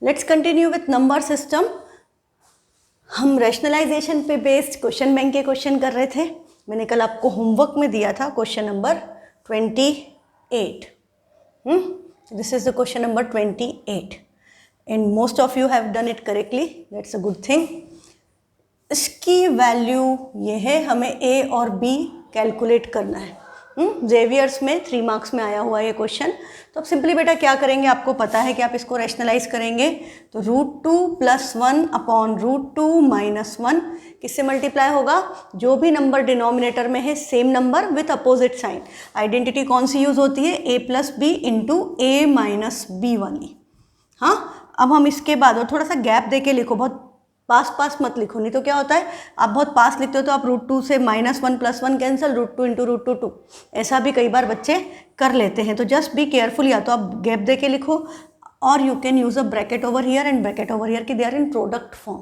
Let's continue with number system. हम rationalisation पे based question bank के क्वेश्चन कर रहे थे। मैंने कल आपको होमवर्क में दिया था question number 28। This is the question number 28 and most of you have done it correctly, that's a good thing. इसकी वैल्यू ये है, हमें ए और बी कैलकुलेट करना है। जेवियर्स में 3 मार्क्स में आया हुआ ये क्वेश्चन। तो अब सिंपली बेटा क्या करेंगे, आपको पता है कि आप इसको रैशनलाइज करेंगे तो √2 + 1 अपॉन √2 - 1 किससे मल्टीप्लाई होगा, जो भी नंबर डिनोमिनेटर में है same number with opposite sign. Identity कौन सी यूज होती है, a + b × a - b वाली। हाँ, अब हम इसके बाद और थोड़ा सा गैप दे के लिखो, बहुत पास मत लिखो, नहीं तो क्या होता है आप बहुत पास लिखते हो तो आप √2 से -1 + 1 कैंसिल, √2 × √2 2, ऐसा भी कई बार बच्चे कर लेते हैं। तो जस्ट बी केयरफुल, या तो आप गैप दे के लिखो और you can use a bracket over here and bracket over here की they are in product form.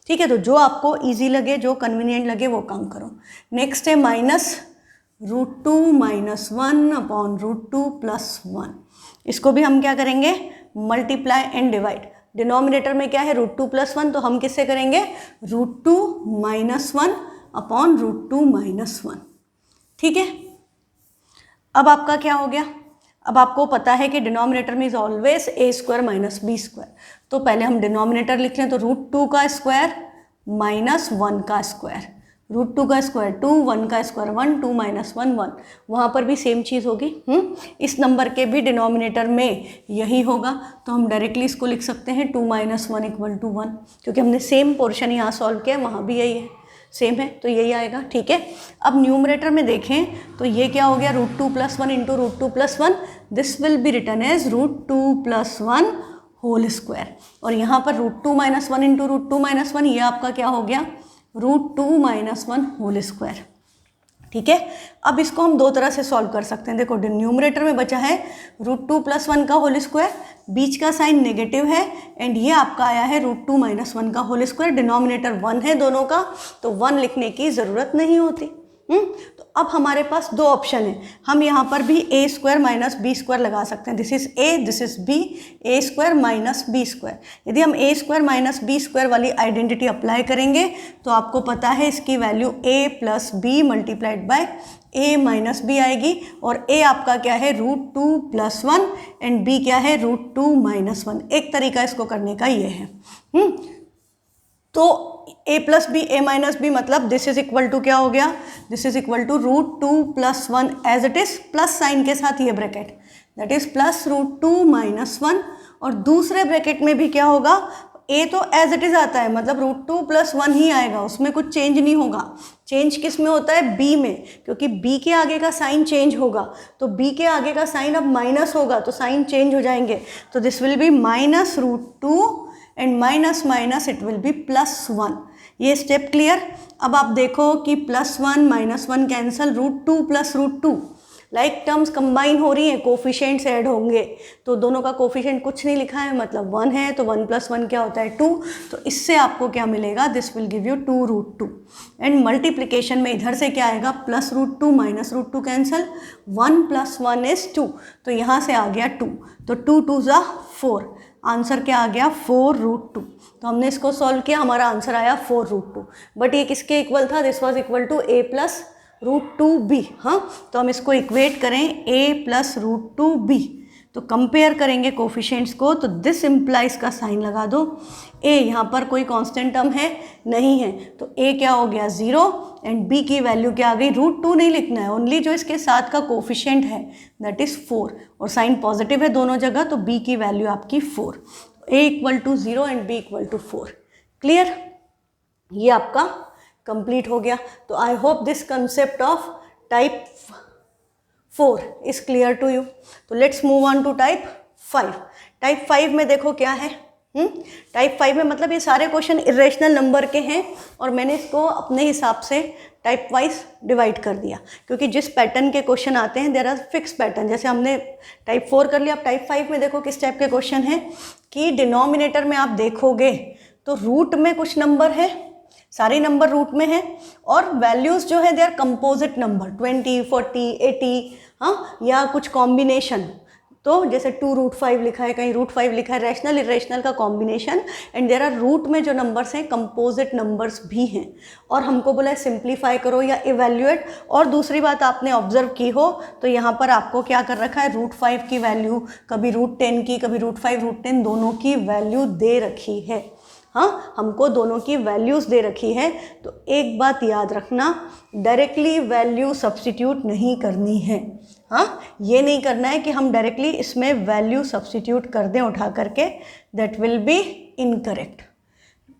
ठीक है, तो जो आपको ईजी लगे, जो कन्वीनियंट लगे वो काम करो। नेक्स्ट है -√2 - 1 अपॉन √2 + 1। इसको भी हम क्या करेंगे, मल्टीप्लाई एंड डिवाइड। डिनोमिनेटर में क्या है √2 + 1, तो हम किससे करेंगे √2 - 1 अपॉन √2 - 1। ठीक है, अब आपका क्या हो गया, अब आपको पता है कि डिनोमिनेटर में इज ऑलवेज a² - b²। तो पहले हम डिनोमिनेटर लिख लें, तो √2 का स्क्वायर -1 का स्क्वायर, √2 का स्क्वायर 2, 1 का स्क्वायर 1, 2 - 1 1। वहाँ पर भी सेम चीज़ होगी। इस नंबर के भी डिनोमिनेटर में यही होगा, तो हम डायरेक्टली इसको लिख सकते हैं 2 - 1 = 1, क्योंकि हमने सेम पोर्शन यहाँ सॉल्व किया है, वहाँ भी यही है, सेम है, तो यही आएगा। ठीक है, अब न्यूमरेटर में देखें तो ये क्या हो गया, √2 + 1 × √2 + 1, this will be written as √2 + 1 whole square. और यहाँ पर √2 - 1 × √2 - 1, ये आपका क्या हो गया √2 - 1 होल स्क्वायर। ठीक है, अब इसको हम दो तरह से सॉल्व कर सकते हैं। देखो न्यूमरेटर में बचा है √2 + 1 का होल स्क्वायर, बीच का साइन नेगेटिव है, एंड ये आपका आया है √2 - 1 का होल स्क्वायर। डिनोमिनेटर 1 है दोनों का, तो 1 लिखने की ज़रूरत नहीं होती। तो अब हमारे पास दो ऑप्शन है, हम यहाँ पर भी a² - b² लगा सकते हैं। This is a, this is b, a² - b²। यदि हम a² - b² वाली आइडेंटिटी अप्लाई करेंगे तो आपको पता है इसकी value a + b multiplied by a - b आएगी, और a आपका क्या है √2 + 1 एंड b क्या है √2 - 1। एक तरीका इसको करने का ये है। तो a + b, a - b मतलब दिस इज इक्वल टू क्या हो गया, this is equal to √2 + 1 as it is, plus sign के साथ ये ब्रैकेट, दैट इज प्लस √2 - 1। और दूसरे ब्रैकेट में भी क्या होगा, a तो एज इट इज आता है, मतलब √2 + 1 ही आएगा, उसमें कुछ चेंज नहीं होगा। चेंज किस में होता है, b में, क्योंकि b के आगे का साइन चेंज होगा, तो b के आगे का साइन अब माइनस होगा, तो साइन चेंज हो जाएंगे। तो this will B -√2 and minus it will be +1। ये स्टेप क्लियर। अब आप देखो कि +1 - 1 कैंसल, √2 + √2 लाइक टर्म्स कंबाइन हो रही हैं, कोफिशिएंट्स ऐड होंगे, तो दोनों का कोफिशिएंट कुछ नहीं लिखा है, मतलब 1 है, तो 1 + 1 क्या होता है 2। तो इससे आपको क्या मिलेगा, this will give you 2√2। And multiplication में इधर से क्या आएगा, +√2 - √2 कैंसल, 1 + 1 इज 2, तो यहाँ से आ गया 2, तो 2 2 ज़ा 4, आंसर क्या आ गया 4√2। तो हमने इसको सॉल्व किया, हमारा आंसर आया 4√2। बट ये किसके इक्वल था, this was equal to a + √2b। हाँ, तो हम इसको इक्वेट करें a + √2b, तो कंपेयर करेंगे कोफिशिएंट्स को, तो दिस इम्प्लाइज का साइन लगा दो। a यहाँ पर कोई कांस्टेंट टर्म है नहीं है, तो a क्या हो गया 0 एंड b की वैल्यू क्या आ गई, √2 नहीं लिखना है, ओनली जो इसके साथ का कोफिशिएंट है दैट इज 4, और साइन पॉजिटिव है दोनों जगह, तो b की वैल्यू आपकी 4, a = 0 एंड b = 4। क्लियर, ये आपका कंप्लीट हो गया। तो I hope this concept of type 4 is clear to you. तो let's move on to type 5। Type 5 में देखो क्या है, टाइप 5 में मतलब ये सारे क्वेश्चन इरेशनल नंबर के हैं, और मैंने इसको अपने हिसाब से टाइप वाइज डिवाइड कर दिया, क्योंकि जिस पैटर्न के क्वेश्चन आते हैं देयर आर फिक्स पैटर्न। जैसे हमने टाइप 4 कर लिया, अब टाइप 5 में देखो किस टाइप के क्वेश्चन है कि डिनोमिनेटर में आप देखोगे तो रूट में कुछ नंबर है, सारे नंबर रूट में है, और वैल्यूज जो है दे आर कंपोजिट नंबर 20 40 80, हाँ, या कुछ कॉम्बिनेशन तो जैसे 2√5 लिखा है, कहीं √5 लिखा है, रैशनल इरेशनल का combination, and there are root में जो नंबर्स हैं कंपोजिट नंबर्स भी हैं, और हमको बोला है सिंप्लीफाई करो या इवेल्युएट। और दूसरी बात आपने ऑब्जर्व की हो तो यहाँ पर आपको क्या कर रखा है, √5 की वैल्यू, कभी √10 की, कभी √5 √10 दोनों की वैल्यू दे रखी है। हाँ, हमको दोनों की वैल्यूज़ दे रखी है। तो एक बात याद रखना, डायरेक्टली वैल्यू सब्स्टिट्यूट नहीं करनी है। हाँ, ये नहीं करना है कि हम डायरेक्टली इसमें वैल्यू सब्स्टिट्यूट कर दें उठा करके, दैट विल बी इनकरेक्ट।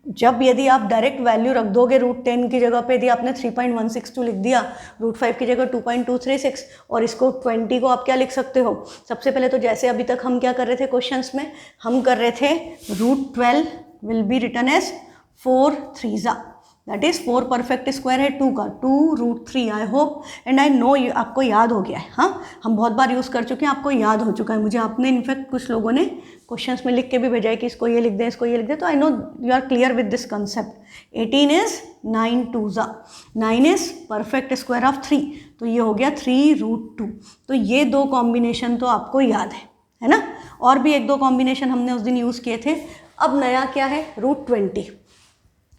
जब यदि आप डायरेक्ट वैल्यू रख दोगे √10 की जगह पे, यदि आपने 3.162 लिख दिया, √5 की जगह 2.236, और इसको 20 को आप क्या लिख सकते हो, सबसे पहले तो जैसे अभी तक हम क्या कर रहे थे क्वेश्चंस में, हम कर रहे थे √12 will be written as 4 3 that is 4 perfect square है 2 का, 2√3। I hope and I know आपको याद हो गया है। हाँ, हम बहुत बार यूज़ कर चुके हैं, आपको याद हो चुका है। मुझे आपने इनफैक्ट कुछ लोगों ने क्वेश्चंस में लिख के भी भेजा है कि इसको ये लिख दें, इसको ये लिख दें, तो I know you are clear with this concept. 18 is 9 2 9 is perfect square of 3, तो ये हो गया 3√2। तो ये दो कॉम्बिनेशन तो आपको याद है ना। और भी एक दो कॉम्बिनेशन हमने उस दिन यूज़ किए थे। अब नया क्या है, √20।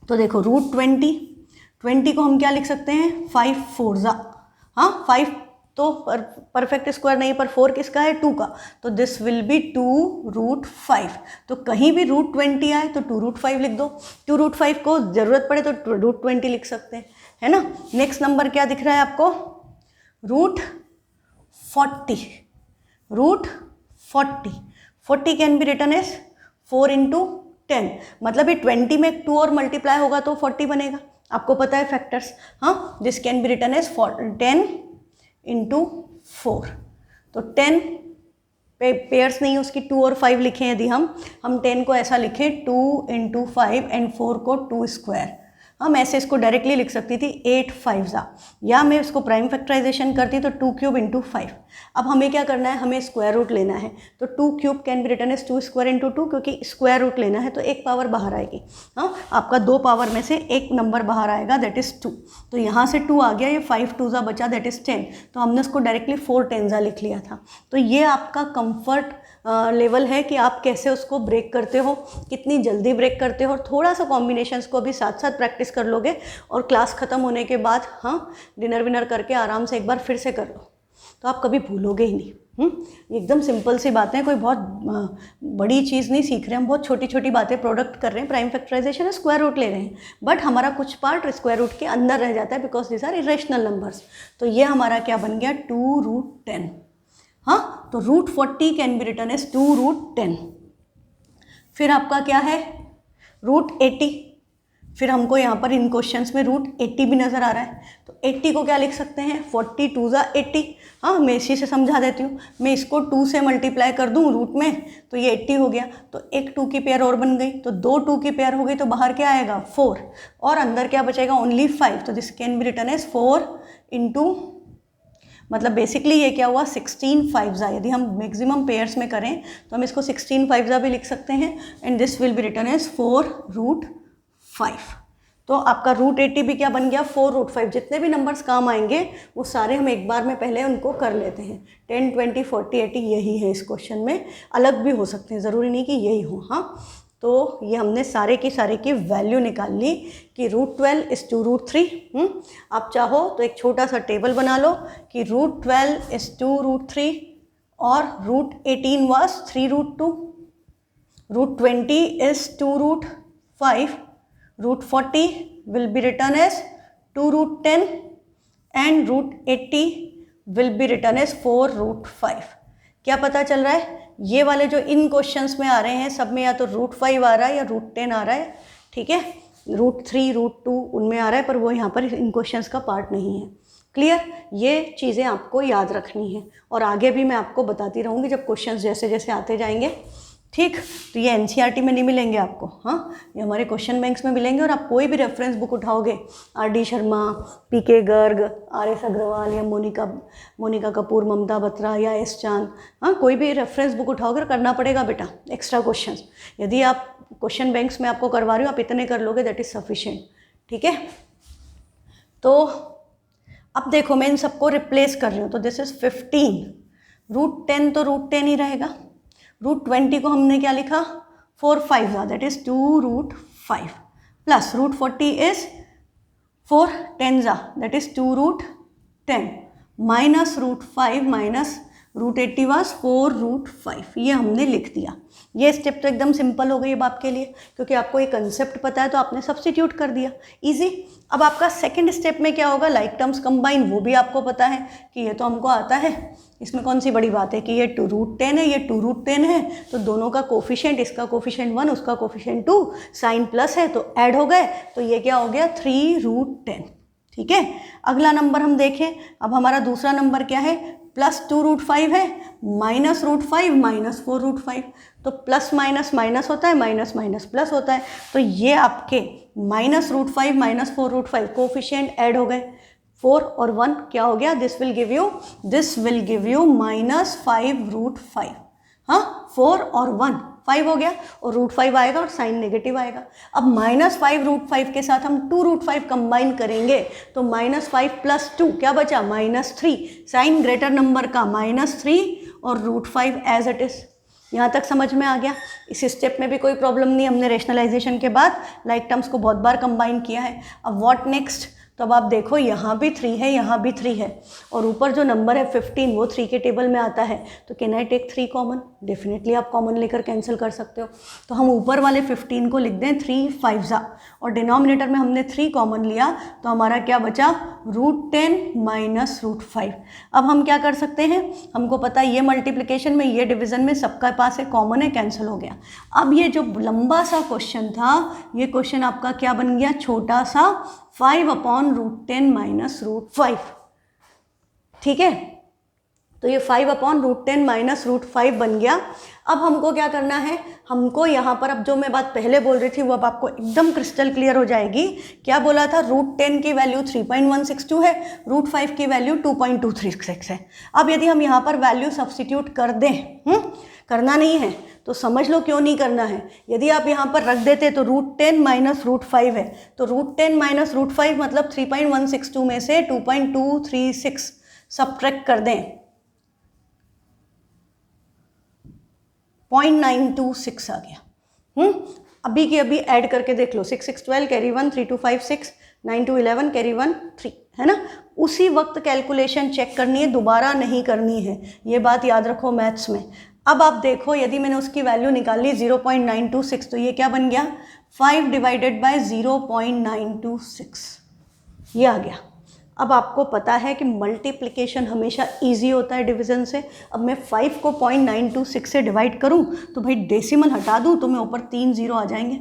तो देखो √20 को हम क्या लिख सकते हैं, 5 4 हाँ, 5 तो परफेक्ट स्क्वायर नहीं, पर 4 किसका है, 2 का, तो दिस विल बी 2√5। तो कहीं भी √20 आए तो 2√5 लिख दो, 2√5 को ज़रूरत पड़े तो √20 लिख सकते हैं, है ना। नेक्स्ट नंबर क्या दिख रहा है आपको, √40। √40 40 कैन बी रिटन एज 4 × 10, मतलब ये 20 में 2 और मल्टीप्लाई होगा तो 40 बनेगा, आपको पता है फैक्टर्स। हाँ, this can be written as 10 × 4। तो 10 पेयर्स नहीं, उसकी 2 और 5 लिखें, यदि हम 10 को ऐसा लिखें 2 × 5 एंड 4 को 2 स्क्वायर, हम ऐसे इसको डायरेक्टली लिख सकती थी 8 5 या मैं इसको प्राइम फैक्टराइजेशन करती तो 2³ × 5। अब हमें क्या करना है, हमें स्क्वायर रूट लेना है, तो 2³ can be written as 2 square × 2, क्योंकि स्क्वायर रूट लेना है तो एक पावर बाहर आएगी। हाँ, आपका 2 पावर में से एक नंबर बाहर आएगा, दैट इज़ 2। तो यहाँ से 2 आ गया, ये 5 2 बचा, दैट इज़ 10। तो हमने उसको डायरेक्टली 4 10 लिख लिया था। तो ये आपका कंफर्ट लेवल है कि आप कैसे उसको ब्रेक करते हो, कितनी जल्दी ब्रेक करते हो, और थोड़ा सा कॉम्बिनेशंस को भी साथ साथ प्रैक्टिस कर लोगे, और क्लास ख़त्म होने के बाद हाँ डिनर विनर करके आराम से एक बार फिर से कर लो, तो आप कभी भूलोगे ही नहीं। एकदम सिंपल सी बातें हैं, कोई बहुत बड़ी चीज़ नहीं सीख रहे हैं हम, बहुत छोटी छोटी बातें प्रोडक्ट कर रहे हैं, प्राइम फैक्टराइजेशन है, स्क्वायर रूट ले रहे हैं, बट हमारा कुछ पार्ट स्क्वायर रूट के अंदर रह जाता है because this are irrational numbers. तो ये हमारा क्या बन गया, 2√10। हाँ, तो √40 कैन बी रिटन एज 2√10। फिर आपका क्या है, √80। फिर हमको यहाँ पर इन क्वेश्चंस में √80 भी नज़र आ रहा है, तो 80 को क्या लिख सकते हैं, 40 2 80। हाँ, मैं इसी से समझा देती हूँ, मैं इसको 2 से मल्टीप्लाई कर दूँ रूट में तो ये 80 हो गया, तो एक 2 की पेयर और बन गई, तो 2 2 की पेयर हो गई, तो बाहर क्या आएगा 4, और अंदर क्या बचेगा ओनली 5। तो this can be written as 4 × मतलब बेसिकली ये क्या हुआ, 16 5 यदि हम मैक्सिमम पेयर्स में करें तो हम इसको 16 5 भी लिख सकते हैं, and this will be written as 4√5। तो आपका √80 भी क्या बन गया, 4√5। जितने भी नंबर्स काम आएंगे वो सारे हम एक बार में पहले उनको कर लेते हैं। 10 20 40 80 यही है इस क्वेश्चन में, अलग भी हो सकते हैं, ज़रूरी नहीं कि यही हो। हाँ, तो ये हमने सारे की वैल्यू निकाल ली कि √12 इज़ 2√3। आप चाहो तो एक छोटा सा टेबल बना लो कि √12 इज़ 2√3 और √18 was 3√2, √20 is 2√5, √40 will be written as 2√10 and √80 will be written as 4√5। क्या पता चल रहा है, ये वाले जो इन क्वेश्चंस में आ रहे हैं सब में या तो √5 आ रहा है या √10 आ रहा है, ठीक है, √3 √2 उनमें आ रहा है, पर वो यहाँ पर इन क्वेश्चंस का पार्ट नहीं है। क्लियर, ये चीज़ें आपको याद रखनी है, और आगे भी मैं आपको बताती रहूँगी जब क्वेश्चंस जैसे जैसे आते जाएंगे, ठीक। तो ये एनसीईआरटी में नहीं मिलेंगे आपको, हाँ, ये हमारे क्वेश्चन बैंक्स में मिलेंगे, और आप कोई भी रेफरेंस बुक उठाओगे, R D. Sharma, P K. Garg, R S. Agarwal या मोनिका कपूर, ममता बत्रा या एस. चांद, हाँ, कोई भी रेफरेंस बुक उठाओगे, करना पड़ेगा बेटा एक्स्ट्रा क्वेश्चंस। यदि आप क्वेश्चन बैंक्स में आपको करवा रही हो, आप इतने कर लोगे, दैट इज़ सफिशिएंट, ठीक है। तो अब देखो मैं इन सबको रिप्लेस कर रही हूँ, तो दिस इज़ 15, √10 तो √10 ही रहेगा। √20 को हमने क्या लिखा, 4 5 that is 2√5 plus √40 is 4 10 that is 2√10 minus √5 minus √80 was 4√5। ये हमने लिख दिया। ये स्टेप तो एकदम सिंपल हो गई अब आपके लिए, क्योंकि आपको ये कंसेप्ट पता है तो आपने सब्स्टिट्यूट कर दिया, इजी। अब आपका सेकंड स्टेप में क्या होगा, लाइक टर्म्स कंबाइन, वो भी आपको पता है कि ये तो हमको आता है, इसमें कौन सी बड़ी बात है कि ये 2√10 है, ये 2√10 है, तो दोनों का कोफिशिएंट, इसका कोफिशिएंट 1 उसका कोफिशिएंट 2, साइन प्लस है तो ऐड हो गए, तो ये क्या हो गया 3√10। ठीक है, अगला नंबर हम देखें। अब हमारा दूसरा नंबर क्या है, प्लस 2√5 है, माइनस √5 माइनस 4√5, तो प्लस माइनस माइनस होता है, माइनस माइनस प्लस होता है, तो ये आपके माइनस √5 माइनस 4√5 कोफिशिएंट ऐड हो गए, 4 और 1 क्या हो गया, this will give you minus 5√5। हाँ, 4 और 1 5 हो गया, और √5 आएगा और साइन नेगेटिव आएगा। अब माइनस 5√5 के साथ हम 2√5 कंबाइन करेंगे, तो माइनस 5 प्लस 2 क्या बचा, -3, साइन ग्रेटर नंबर का -3 और √5 एज इट इज। यहाँ तक समझ में आ गया। इस स्टेप में भी कोई प्रॉब्लम नहीं, हमने रेशनलाइजेशन के बाद लाइक टर्म्स को बहुत बार कंबाइन किया है। अब व्हाट नेक्स्ट, तो अब आप देखो यहाँ भी 3 है, यहाँ भी 3 है, और ऊपर जो नंबर है 15 वो 3 के टेबल में आता है, तो can I take 3 common, definitely आप कॉमन लेकर कैंसिल कर सकते हो। तो हम ऊपर वाले 15 को लिख दें 3 5 और डिनोमिनेटर में हमने 3 कॉमन लिया, तो हमारा क्या बचा, √10 माइनस √5। अब हम क्या कर सकते हैं, हमको पता है ये मल्टीप्लिकेशन में, ये डिवीजन में सबका पास है, कॉमन है, कैंसिल हो गया। अब ये जो लंबा सा क्वेश्चन था, ये क्वेश्चन आपका क्या बन गया, छोटा सा 5/√10 माइनस √5। ठीक है, तो ये 5/√10 माइनस √5 बन गया। अब हमको क्या करना है, हमको यहाँ पर, अब जो मैं बात पहले बोल रही थी वो अब आपको एकदम क्रिस्टल क्लियर हो जाएगी। क्या बोला था, √10 की वैल्यू 3.162 है, √5 की वैल्यू 2.236 है। अब यदि हम यहाँ पर वैल्यू सब्स्टिट्यूट कर दें, करना नहीं है तो समझ लो क्यों नहीं करना है। यदि आप यहाँ पर रख देते तो √10 माइनस √5 है, तो √10 माइनस √5 मतलब 3.162 में से 2.236 सब्ट्रैक्ट कर दें, 0.926 आ गया। अभी की अभी ऐड करके देख लो, 6 6 12 कैरी 1, 3 2 5 6, 9 2 11 कैरी 1 3, है ना। उसी वक्त कैलकुलेशन चेक करनी है, दोबारा नहीं करनी है, ये बात याद रखो मैथ्स में। अब आप देखो, यदि मैंने उसकी वैल्यू निकाली 0.926, तो ये क्या बन गया, 5 डिवाइडेड बाय 0.926, ये आ गया। अब आपको पता है कि मल्टीप्लिकेशन हमेशा इजी होता है डिवीज़न से। अब मैं 5 को 0.926 से डिवाइड करूं तो भाई डेसिमल हटा दूं तो मैं ऊपर 3 0 आ जाएंगे।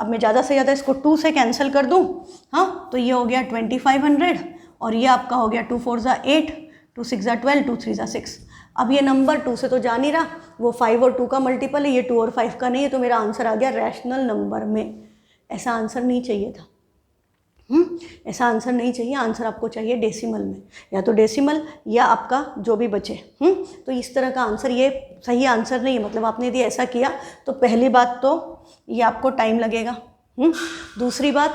अब मैं ज़्यादा से ज़्यादा इसको 2 से कैंसिल कर दूं, हाँ, तो ये हो गया 2500 और ये आपका हो गया 2 4 8, 2 6 12, 2 3 6। अब ये नंबर 2 से तो जा नहीं रहा, वो 5 और 2 का मल्टीपल है, ये 2 और 5 का नहीं है, तो मेरा आंसर आ गया रैशनल नंबर में। ऐसा आंसर नहीं चाहिए था, ऐसा आंसर नहीं चाहिए, आंसर आपको चाहिए डेसिमल में, या तो डेसिमल या आपका जो भी बचे। तो इस तरह का आंसर ये सही आंसर नहीं है। मतलब आपने यदि ऐसा किया तो पहली बात तो ये आपको टाइम लगेगा, दूसरी बात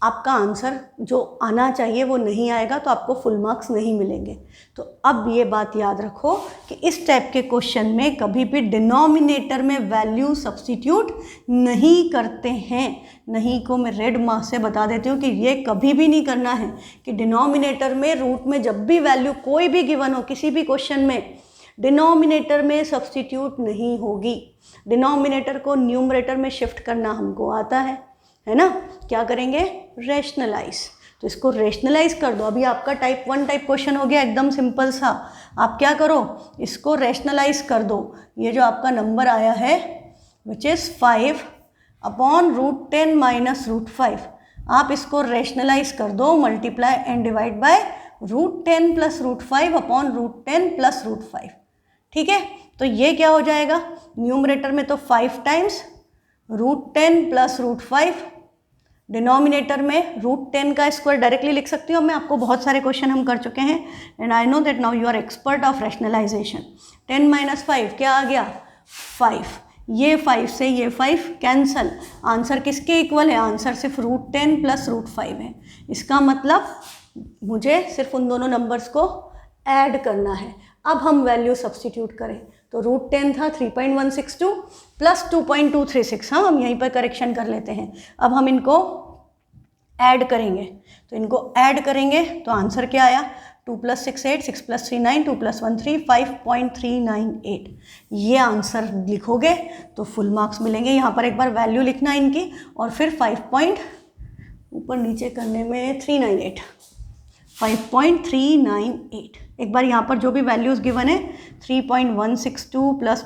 आपका आंसर जो आना चाहिए वो नहीं आएगा, तो आपको फुल मार्क्स नहीं मिलेंगे। तो अब ये बात याद रखो कि इस टाइप के क्वेश्चन में कभी भी डिनोमिनेटर में वैल्यू सब्स्टिट्यूट नहीं करते हैं। नहीं को मैं रेड मार्क से बता देती हूँ कि ये कभी भी नहीं करना है कि डिनोमिनेटर में, रूट में जब भी वैल्यू कोई भी गिवन हो किसी भी क्वेश्चन में, डिनोमिनेटर में सब्स्टिट्यूट नहीं होगी। डिनोमिनेटर को न्यूमरेटर में शिफ्ट करना हमको आता है ना। क्या करेंगे, रेशनलाइज। तो इसको रेशनलाइज कर दो। अभी आपका टाइप 1 टाइप क्वेश्चन हो गया एकदम सिंपल सा। आप क्या करो, इसको रेशनलाइज कर दो। ये जो आपका नंबर आया है विच इज़ 5/√10 माइनस √5, आप इसको रेशनलाइज कर दो, multiply and divide by √10 plus √5/√10 plus √5। ठीक है, तो ये क्या हो जाएगा, न्यूमरेटर में तो 5 टाइम्स √10 प्लस √5, डिनोमिनेटर में √10 का स्क्वायर डायरेक्टली लिख सकती हूँ। मैं आपको बहुत सारे क्वेश्चन हम कर चुके हैं and I know that now you are expert of rationalization. 10 minus 5 क्या आ गया, 5। ये 5 से ये 5 कैंसल, आंसर किसके इक्वल है, आंसर सिर्फ √10 प्लस √5 है। इसका मतलब मुझे सिर्फ उन दोनों नंबर्स को ऐड करना है। अब हम वैल्यू सब्सटीट्यूट करें तो √10 था 3.162 प्लस 2.236, हाँ हम यहीं पर करेक्शन कर लेते हैं। अब हम इनको ऐड करेंगे, तो इनको ऐड करेंगे तो आंसर क्या आया, 2 + 6 8, 6 + 3 9, 2 + 1 3, 5.398। ये आंसर लिखोगे तो फुल मार्क्स मिलेंगे। यहाँ पर एक बार वैल्यू लिखना इनकी और फिर 5 ऊपर नीचे करने में 398, 5.398। एक बार यहाँ पर जो भी वैल्यूज़ गिवन है 3.162 प्लस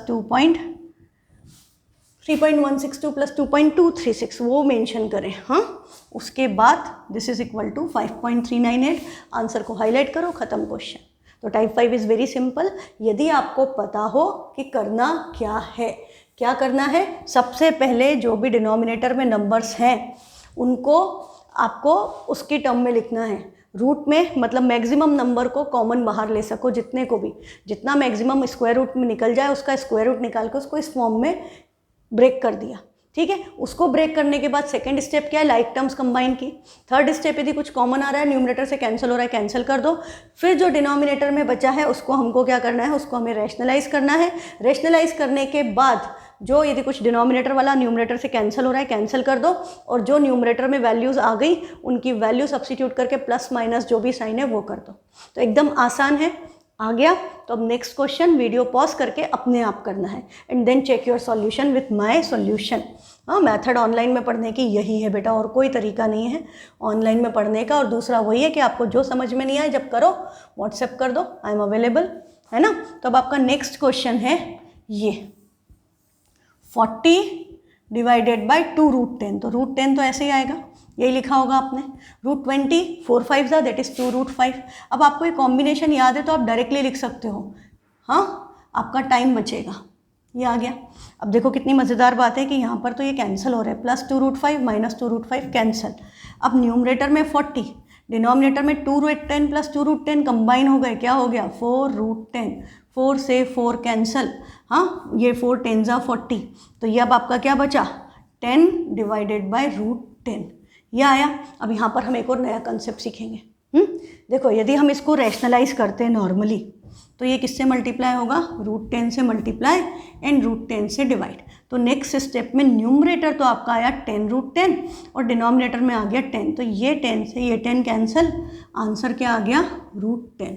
2.236 वो मेंशन करें, हाँ। उसके बाद this is equal to 5.398, answer को हाईलाइट करो, ख़त्म क्वेश्चन। तो टाइप 5 इज़ वेरी सिंपल। यदि आपको पता हो कि करना क्या है, क्या करना है, सबसे पहले जो भी डिनोमिनेटर में नंबर्स हैं उनको आपको उसकी टर्म में लिखना है। रूट में मतलब मैक्सिमम नंबर को कॉमन बाहर ले सको, जितने को भी, जितना मैक्सिमम स्क्वायर रूट में निकल जाए उसका स्क्वायर रूट निकाल के उसको इस फॉर्म में ब्रेक कर दिया, ठीक है। उसको ब्रेक करने के बाद सेकंड स्टेप क्या है, लाइक टर्म्स कंबाइन की। थर्ड स्टेप यदि कुछ कॉमन आ रहा है, न्यूमरेटर से कैंसिल हो रहा है, कैंसिल कर दो। फिर जो डिनोमिनेटर में बचा है उसको हमको क्या करना है, उसको हमें रैशनलाइज करना है। रैशनलाइज करने के बाद जो यदि कुछ डिनोमिनेटर वाला न्यूमरेटर से कैंसिल हो रहा है, कैंसिल कर दो, और जो न्यूमरेटर में वैल्यूज़ आ गई उनकी वैल्यू सब्स्टिट्यूट करके प्लस माइनस जो भी साइन है वो कर दो। तो एकदम आसान है, आ गया। तो अब नेक्स्ट क्वेश्चन वीडियो पॉज करके अपने आप करना है and then check your solution with my solution. हाँ, मेथड ऑनलाइन में पढ़ने की यही है बेटा, और कोई तरीका नहीं है ऑनलाइन में पढ़ने का। और दूसरा वही है कि आपको जो समझ में नहीं आए जब करो व्हाट्सएप कर दो, आई एम अवेलेबल, है ना। तो अब आपका नेक्स्ट क्वेश्चन है ये 40 डिवाइडेड बाई 2√10। तो √10 तो ऐसे ही आएगा, यही लिखा होगा आपने। √20 4 5 ज़ा दैट इज़ 2√5। अब आपको ये कॉम्बिनेशन याद है तो आप डायरेक्टली लिख सकते हो, हाँ, आपका टाइम बचेगा। ये आ गया। अब देखो कितनी मज़ेदार बात है कि यहाँ पर तो ये कैंसिल हो रहा है, प्लस 2√5 माइनस 2√5 कैंसिल। अब न्यूमरेटर में 40, डिनोमिनेटर में 2√10 प्लस 2√10 कंबाइन हो गए, क्या हो गया 4√10। 4 से 4 कैंसिल, हाँ, ये 4 10 ज़ा 40। तो ये अब आपका क्या बचा 10 डिवाइडेड बाई √10, ये आया। अब यहाँ पर हम एक और नया कंसेप्ट सीखेंगे। देखो यदि हम इसको रैशनलाइज करते हैं नॉर्मली तो ये किससे मल्टीप्लाई होगा, √10 से मल्टीप्लाई एंड √10 से डिवाइड। तो नेक्स्ट स्टेप में न्यूमरेटर तो आपका आया 10√10 और डिनोमिनेटर में आ गया 10। तो ये 10 से ये 10 कैंसिल, आंसर क्या आ गया √10,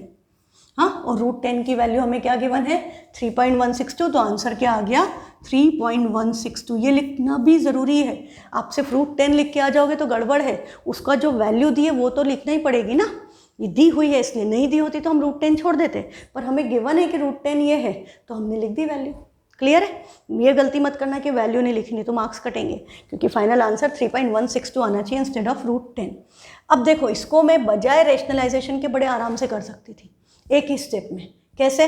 हाँ। और √10 की वैल्यू हमें क्या गिवन है 3.162, तो आंसर क्या आ गया 3.162। ये लिखना भी ज़रूरी है। आप सिर्फ √10 लिख के आ जाओगे तो गड़बड़ है, उसका जो वैल्यू दी है वो तो लिखना ही पड़ेगी ना। ये दी हुई है इसलिए, नहीं दी होती तो हम √10 छोड़ देते, पर हमें गिवन है कि √10 ये है तो हमने लिख दी वैल्यू। क्लियर है, ये गलती मत करना कि वैल्यू नहीं लिखनी तो मार्क्स कटेंगे, क्योंकि फाइनल आंसर 3.162 आना चाहिए इंस्टेड ऑफ √10। अब देखो इसको मैं बजाय रैशनलाइजेशन के बड़े आराम से कर सकती थी एक ही स्टेप में। कैसे,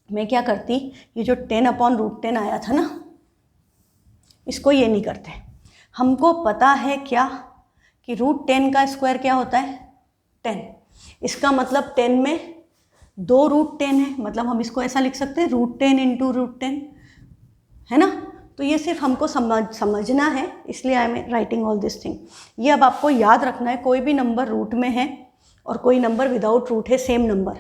मैं क्या करती, ये जो 10/√10 आया था ना, इसको ये नहीं करते। हमको पता है क्या कि √10 का स्क्वायर क्या होता है 10। इसका मतलब 10 में 2 √10 है, मतलब हम इसको ऐसा लिख सकते हैं √10 इंटू √10, है ना। तो ये सिर्फ हमको समझना है, इसलिए I am writing all this thing. ये अब आपको याद रखना है, कोई भी नंबर रूट में है और कोई नंबर विदाउट रूट है, सेम नंबर,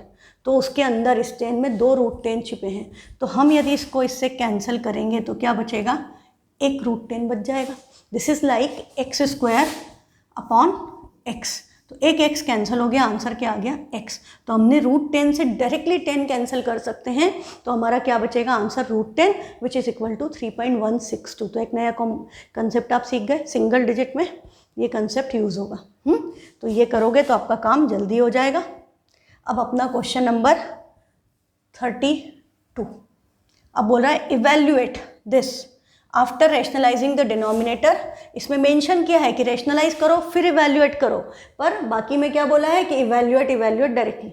तो उसके अंदर इस 10 में 2 √10 छिपे हैं। तो हम यदि इसको इससे कैंसिल करेंगे तो क्या बचेगा, एक √10 बच जाएगा। This is like x² upon x। तो एक x कैंसिल हो गया, आंसर क्या आ गया x। तो हमने √10 से डायरेक्टली 10 कैंसिल कर सकते हैं, तो हमारा क्या बचेगा answer √10 which is equal to 3.162। तो एक नया कंसेप्ट आप सीख गए, सिंगल डिजिट में ये कंसेप्ट यूज़ होगा। तो ये करोगे तो आपका काम जल्दी हो जाएगा। अब अपना क्वेश्चन नंबर 32। अब बोल रहा है evaluate this after rationalising the denominator. इसमें मेंशन किया है कि रैशनलाइज करो फिर इवैल्यूएट करो, पर बाकी में क्या बोला है कि इवैल्यूएट डायरेक्टली,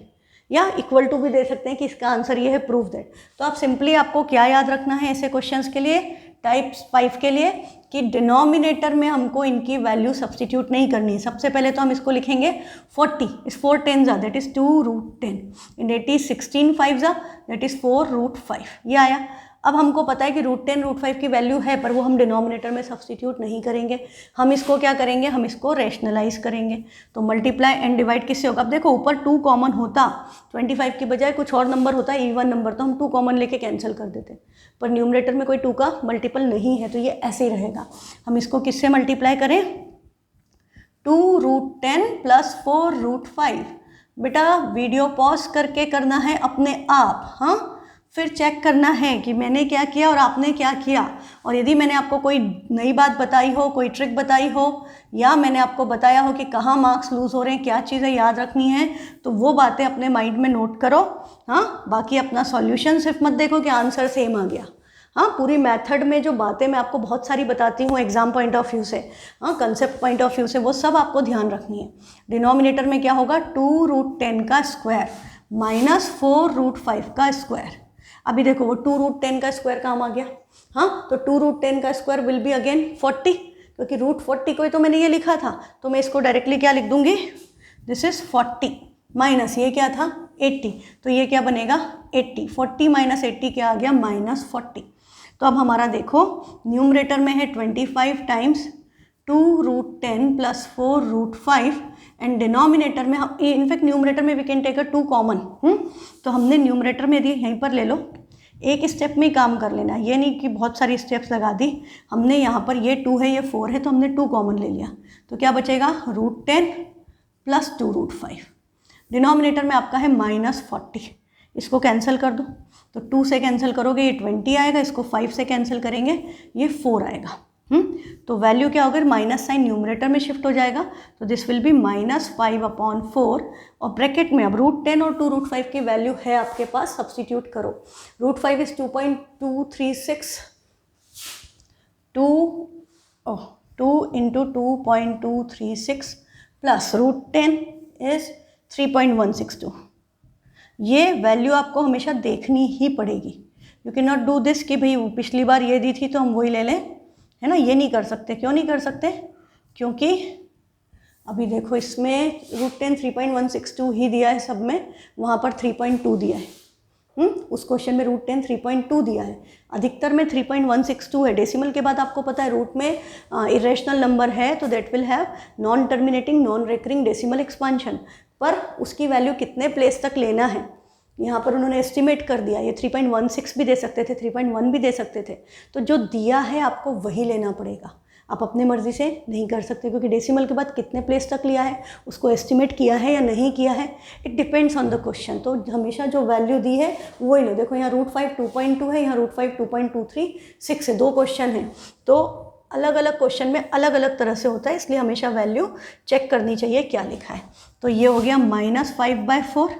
या इक्वल टू भी दे सकते हैं कि इसका आंसर ये है प्रूव दैट। तो आप सिंपली आपको क्या याद रखना है ऐसे क्वेश्चंस के लिए, टाइप 5 के लिए, कि डिनोमिनेटर में हमको इनकी वैल्यू सब्स्टिट्यूट नहीं करनी है। सबसे पहले तो हम इसको लिखेंगे 40 इस 4 10 ज़ा दैट इज़ 2 √10 इन 80 16 5 ज़ा दैट इज़ 4 √5, ये आया। अब हमको पता है कि √10 √5 की वैल्यू है, पर वो हम डिनोमिनेटर में सब्सटीट्यूट नहीं करेंगे। हम इसको क्या करेंगे, हम इसको रैशनलाइज करेंगे। तो मल्टीप्लाई एंड डिवाइड किससे होगा? अब देखो ऊपर 2 कॉमन होता, 25 की बजाय कुछ और नंबर होता है, इवन नंबर, तो हम 2 कॉमन लेके कैंसिल कर देते, पर न्यूमरेटर में कोई 2 का मल्टीपल नहीं है, तो ये ऐसे ही रहेगा। हम इसको किससे मल्टीप्लाई करें? 2√10 + 4√5। बेटा वीडियो पॉज करके करना है अपने आप, हाँ, फिर चेक करना है कि मैंने क्या किया और आपने क्या किया। और यदि मैंने आपको कोई नई बात बताई हो, कोई ट्रिक बताई हो, या मैंने आपको बताया हो कि कहाँ मार्क्स लूज़ हो रहे हैं, क्या चीज़ें याद रखनी है, तो वो बातें अपने माइंड में नोट करो। हाँ, बाकी अपना सॉल्यूशन सिर्फ मत देखो कि आंसर सेम आ गया। हाँ, पूरी मेथड में जो बातें मैं आपको बहुत सारी बताती हूँ एग्जाम पॉइंट ऑफ व्यू से, हाँ, कंसेप्ट पॉइंट ऑफ व्यू से, वो सब आपको ध्यान रखनी है। डिनोमिनेटर में क्या होगा? 2√10 का स्क्वायर माइनस 4√5 का स्क्वायर। अभी देखो वो 2√10 का स्क्वायर काम आ गया। हाँ, तो 2√10 का स्क्वायर विल बी अगेन 40, क्योंकि √40 को ही तो मैंने ये लिखा था, तो मैं इसको डायरेक्टली क्या लिख दूंगी? दिस इज 40 माइनस ये क्या था? 80, तो ये क्या बनेगा? 80। 40 माइनस 80 क्या आ गया? -40। तो अब हमारा देखो न्यूमरेटर में है 25 टाइम्स 2√10 + 4√5 एंड डिनोमिनेटर में हम, इनफैक्ट न्यूमरेटर में we can take a 2 common. तो हमने न्यूमरेटर में यदि यहीं पर ले लो, एक स्टेप में ही काम कर लेना, ये नहीं कि बहुत सारी स्टेप्स लगा दी। हमने यहाँ पर ये 2 है, ये 4 है, तो हमने 2 कॉमन ले लिया, तो क्या बचेगा? √10 + 2√5। डिनोमिनेटर में आपका है -40, इसको कैंसिल कर दो, तो 2 से कैंसिल करोगे ये 20 आएगा, इसको 5 से कैंसिल करेंगे ये 4 आएगा। तो वैल्यू क्या होगा? माइनस साइन न्यूमरेटर में शिफ्ट हो जाएगा, तो दिस विल बी -5/4। और ब्रैकेट में अब √10 और 2√5 की वैल्यू है आपके पास, सब्सटीट्यूट करो। √5 इज 2.236, 2 × 2.236 प्लस √10 इज 3.162। ये वैल्यू आपको हमेशा देखनी ही पड़ेगी। You can not do this कि भाई पिछली बार ये दी थी तो हम वही ले लें, है ना, ये नहीं कर सकते। क्यों नहीं कर सकते? क्योंकि अभी देखो इसमें √10 3.162 ही दिया है सब में, वहाँ पर 3.2 दिया है। उस क्वेश्चन में √10 3.2 दिया है, अधिकतर में 3.162 है। डेसिमल के बाद आपको पता है रूट में इरेशनल नंबर है, तो that will have non terminating non recurring decimal expansion, पर उसकी वैल्यू कितने प्लेस तक लेना है यहाँ पर उन्होंने एस्टिमेट कर दिया। ये 3.16 भी दे सकते थे, 3.1 भी दे सकते थे, तो जो दिया है आपको वही लेना पड़ेगा। आप अपने मर्जी से नहीं कर सकते, क्योंकि डेसिमल के बाद कितने प्लेस तक लिया है, उसको एस्टिमेट किया है या नहीं किया है, it depends on the question. तो हमेशा जो वैल्यू दी है वही लो। देखो यहाँ √5 2.2 है, यहाँ √5 2.236 है, 2 क्वेश्चन हैं, तो अलग अलग क्वेश्चन में अलग अलग तरह से होता है, इसलिए हमेशा वैल्यू चेक करनी चाहिए क्या लिखा है। तो ये हो गया -5/4।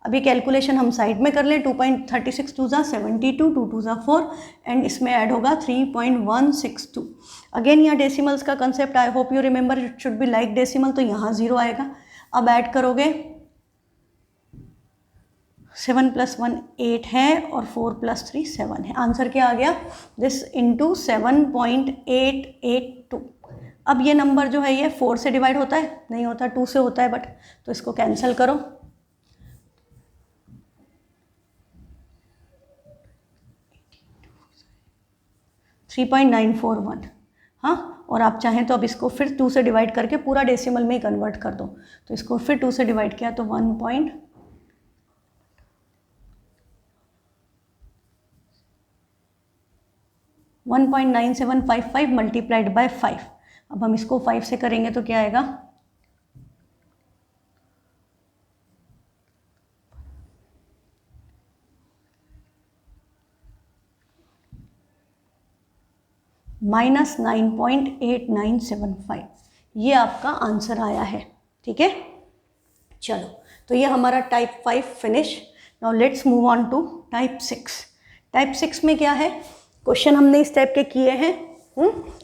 अभी कैलकुलेशन हम साइड में कर लें। 2.36 2 ज़ा 72, 2 2 ज़ा 4 एंड इसमें ऐड होगा 3.162। अगेन यहाँ डेसिमल्स का concept, I hope you remember, it should be like decimal, तो यहाँ 0 आएगा। अब ऐड करोगे 7 + 1 8 है और 4 + 3 7 है। आंसर क्या आ गया? This into 7.882। अब ये नंबर जो है ये 4 से डिवाइड होता है? नहीं होता, 2 से होता है बट, तो इसको कैंसिल करो। 3.941। हाँ, और आप चाहें तो अब इसको फिर 2 से डिवाइड करके पूरा डेसिमल में ही कन्वर्ट कर दो। तो इसको फिर 2 से डिवाइड किया तो 1.9755 मल्टीप्लाइड बाय 5। अब हम इसको 5 से करेंगे तो क्या आएगा? -9.8975। ये आपका आंसर आया है, ठीक है। चलो, तो ये हमारा type 5 finish. Now let's move on to type 6। Type 6 में क्या है? क्वेश्चन हमने इस टाइप के किए हैं,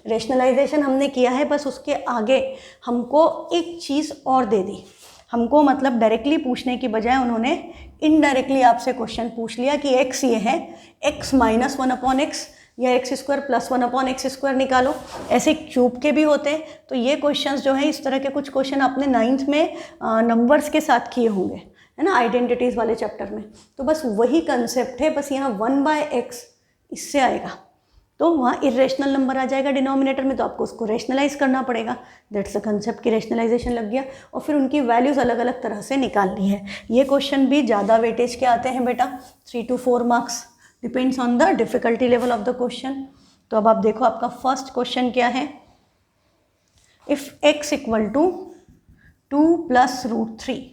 रेशनलाइजेशन हमने किया है, बस उसके आगे हमको एक चीज़ और दे दी। हमको मतलब डायरेक्टली पूछने की बजाय उन्होंने इनडायरेक्टली आपसे क्वेश्चन पूछ लिया कि x ये है, x -1/x या x² + 1/x² निकालो। ऐसे क्यूब के भी होते हैं। तो ये क्वेश्चंस जो है, इस तरह के कुछ क्वेश्चन आपने 9th में नंबर्स के साथ किए होंगे, है ना, आइडेंटिटीज़ वाले चैप्टर में। तो बस वही कंसेप्ट है, बस यहाँ 1/x इससे आएगा, तो वहाँ इरेशनल नंबर आ जाएगा डिनोमिनेटर में, तो आपको उसको रेशनलाइज करना पड़ेगा। दैट्स द कंसेप्ट की रेशनलाइजेशन लग गया, और फिर उनकी वैल्यूज़ अलग अलग तरह से निकालनी है। ये क्वेश्चन भी ज़्यादा वेटेज के आते हैं बेटा, 3 to 4 marks, depends on the difficulty level of the question. तो अब आप देखो आपका फर्स्ट क्वेश्चन क्या है, इफ़ x इक्वल टू 2 + √3,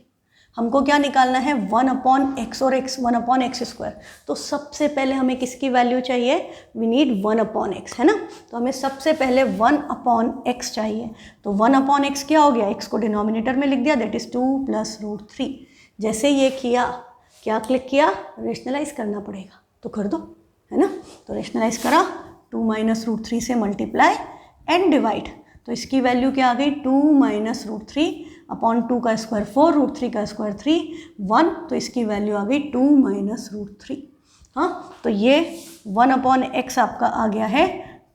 हमको क्या निकालना है 1/x और x 1/x²। तो सबसे पहले हमें किसकी वैल्यू चाहिए, वी नीड 1/x, है ना। तो हमें सबसे पहले 1/x चाहिए। तो 1/x क्या हो गया, x को डिनोमिनेटर में लिख दिया, दैट इज़ 2 + √3। जैसे ये किया, क्या क्लिक किया, रेशनलाइज करना पड़ेगा, तो कर दो, है ना। तो रेशनलाइज करा, 2 - √3 से मल्टीप्लाई एंड डिवाइड, तो इसकी वैल्यू क्या आ गई, 2 - √3/2 का स्क्वायर 4, √3 का स्क्वायर 3, 1, तो इसकी वैल्यू आ गई 2 - √3। हाँ, तो ये 1/x आपका आ गया है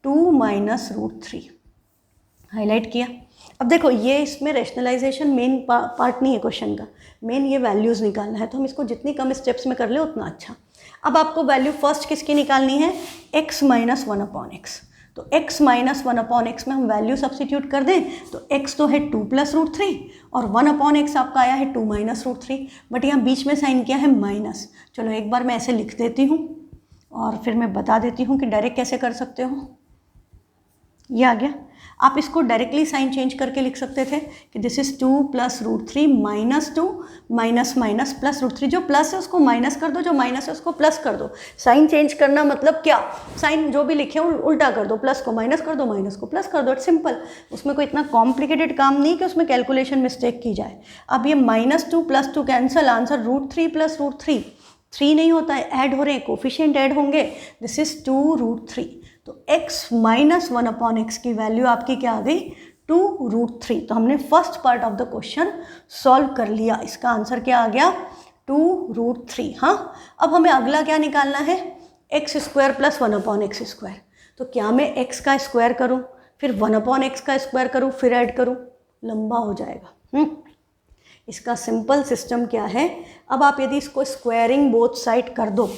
2 - √3, हाईलाइट किया। अब देखो ये इसमें रेशनलाइजेशन मेन पार्ट नहीं है क्वेश्चन का, मेन ये वैल्यूज़ निकालना है, तो हम इसको जितनी कम स्टेप्स में कर ले उतना अच्छा। अब आपको वैल्यू फर्स्ट किसकी निकालनी है, x - 1/x। तो x - 1/x में हम वैल्यू सब्सिट्यूट कर दें, तो x तो है 2 + √3 और 1/x आपका आया है 2 - √3, बट यहाँ बीच में साइन किया है माइनस। चलो एक बार मैं ऐसे लिख देती हूँ और फिर मैं बता देती हूँ कि डायरेक्ट कैसे कर सकते हो। ये आ गया, आप इसको डायरेक्टली साइन चेंज करके लिख सकते थे कि दिस इज 2 + √3 - 2 माइनस प्लस √3, जो प्लस है उसको माइनस कर दो, जो माइनस है उसको प्लस कर दो। साइन चेंज करना मतलब क्या, साइन जो भी लिखे उल्टा कर दो, प्लस को माइनस कर दो, माइनस को प्लस कर दो, इट्स सिंपल। उसमें कोई इतना कॉम्प्लिकेटेड काम नहीं कि उसमें कैलकुलेशन मिस्टेक की जाए। अब ये -2 + 2 कैंसल, आंसर √3 + √3, 3 नहीं होता है, ऐड हो रहे हैं, कोफिशिएंट ऐड होंगे, दिस इज 2 √3। तो x - 1/x की वैल्यू आपकी क्या आ गई, 2 √3। तो हमने first part of the question solve कर लिया, इसका आंसर क्या आ गया, 2 √3। हाँ, अब हमें अगला क्या निकालना है, x² + 1/x²। तो क्या मैं x का स्क्वायर करूँ, फिर 1/x का स्क्वायर करूँ, फिर ऐड करूँ, लंबा हो जाएगा। इसका सिंपल सिस्टम क्या है, अब आप यदि इसको स्क्वायरिंग बोथ साइड कर दो,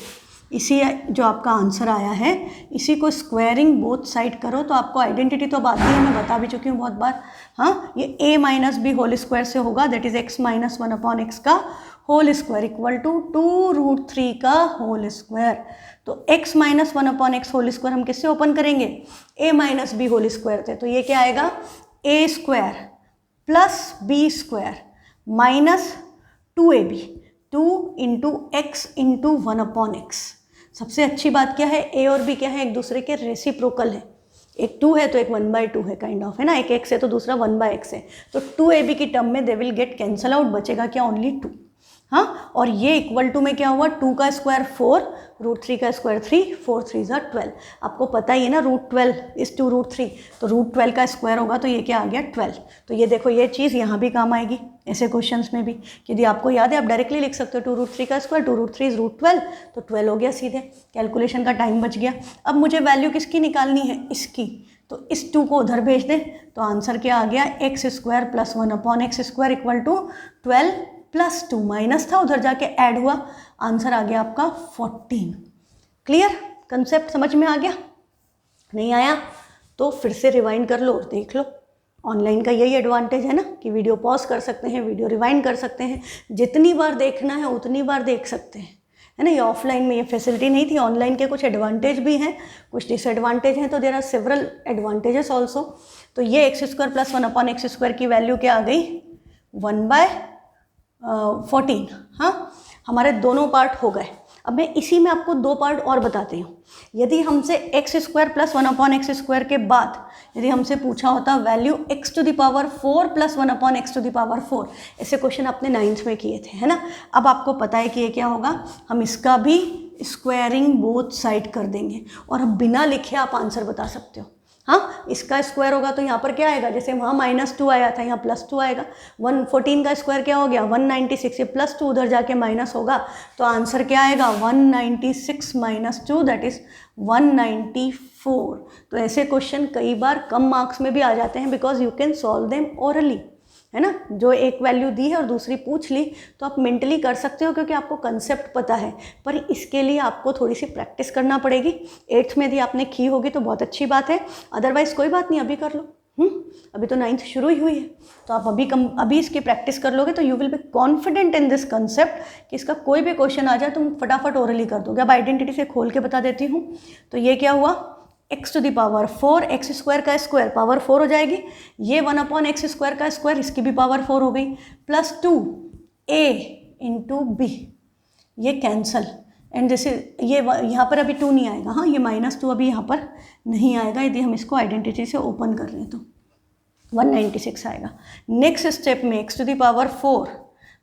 इसी जो आपका आंसर आया है इसी को स्क्वायरिंग बोथ साइड करो, तो आपको आइडेंटिटी तो अब आती है, मैं बता भी चुकी हूँ बहुत बार। हाँ, ये a - b होल स्क्वायर से होगा, दैट इज x - 1/x का होल स्क्वायर इक्वल टू 2 √3 का होल स्क्वायर। तो x - 1/x होल स्क्वायर हम किससे ओपन करेंगे, a - b होल स्क्वायर थे, तो ये क्या आएगा, a² + b² minus 2ab, 2 × x × 1/x। सबसे अच्छी बात क्या है, a और b क्या है, एक दूसरे के रेसिप्रोकल है, एक 2 है तो एक 1/2 है, काइंड ऑफ, है ना, एक x है तो दूसरा 1/x है, तो 2ab की टर्म में they will get cancel out, बचेगा क्या, ओनली 2। हाँ, और ये इक्वल टू में क्या हुआ, 2 का स्क्वायर 4, √3 का स्क्वायर 3, 4 3 = 12। आपको पता ही है ना, √12 = 2 √3, तो √12 का स्क्वायर होगा तो ये क्या आ गया, 12। तो ये देखो, ये चीज़ यहाँ भी काम आएगी ऐसे क्वेश्चंस में भी, यदि आपको याद है आप डायरेक्टली लिख सकते हो 2 √3 का स्क्वायर, 2 √3 = √12, तो 12 हो गया सीधे, कैलकुलेशन का टाइम बच गया। अब मुझे वैल्यू किसकी निकालनी है, इसकी, तो इस 2 को उधर भेज दें, तो आंसर क्या आ गया, x² + 1/x² equal to 12 + 2, minus था उधर जाके ऐड हुआ, आंसर आ गया आपका 14। क्लियर, कंसेप्ट समझ में आ गया, नहीं आया तो फिर से रिवाइंड कर लो और देख लो। ऑनलाइन का यही एडवांटेज है ना कि वीडियो पॉज कर सकते हैं, वीडियो रिवाइंड कर सकते हैं, जितनी बार देखना है उतनी बार देख सकते हैं, है ना। ये ऑफलाइन में ये फैसिलिटी नहीं थी। ऑनलाइन के कुछ एडवांटेज भी हैं, कुछ डिसएडवांटेज हैं, तो there are several advantages also. तो ये x² + 1/x² की वैल्यू क्या आ गई, 1/14। हाँ, हमारे दोनों पार्ट हो गए। अब मैं इसी में आपको 2 पार्ट और बताती हूँ। यदि हमसे x² + 1/x² के बाद यदि हमसे पूछा होता वैल्यू x⁴ + 1/x⁴, ऐसे क्वेश्चन आपने 9th में किए थे, है ना। अब आपको पता है कि ये क्या होगा, हम इसका भी स्क्वायरिंग बोथ साइड कर देंगे और अब बिना लिखे आप आंसर बता सकते हो। हाँ, इसका स्क्वायर होगा तो यहाँ पर क्या आएगा, जैसे वहाँ -2 आया था, यहाँ +2 आएगा। 114 का स्क्वायर क्या हो गया, 196, ये +2 उधर जाके माइनस होगा, तो आंसर क्या आएगा, 196 - 2 दैट इज 194। तो ऐसे क्वेश्चन कई बार कम मार्क्स में भी आ जाते हैं, because you can solve them orally. है ना, जो एक वैल्यू दी है और दूसरी पूछ ली तो आप मेंटली कर सकते हो क्योंकि आपको कंसेप्ट पता है, पर इसके लिए आपको थोड़ी सी प्रैक्टिस करना पड़ेगी। 8th में यदि आपने की होगी तो बहुत अच्छी बात है, अदरवाइज़ कोई बात नहीं, अभी कर लो। अभी तो 9th शुरू ही हुई है, तो आप अभी इसकी प्रैक्टिस कर लोगे तो you will be confident in this concept कि इसका कोई भी क्वेश्चन आ जाए तुम फटाफट ओरली कर दोगे। अब आइडेंटिटी से खोल के बता देती हूँ। तो ये क्या हुआ, x to the power 4, x square का स्क्वायर पावर 4 हो जाएगी, ये 1/x स्क्वायर का स्क्वायर, इसकी भी पावर 4 हो गई, प्लस 2a इंटू बी, ये कैंसल, एंड दिस इज ये यहाँ पर अभी 2 नहीं आएगा, हाँ ये -2 अभी यहाँ पर नहीं आएगा, यदि हम इसको आइडेंटिटी से ओपन कर रहे हैं तो 196 आएगा। नेक्स्ट स्टेप में x to the power 4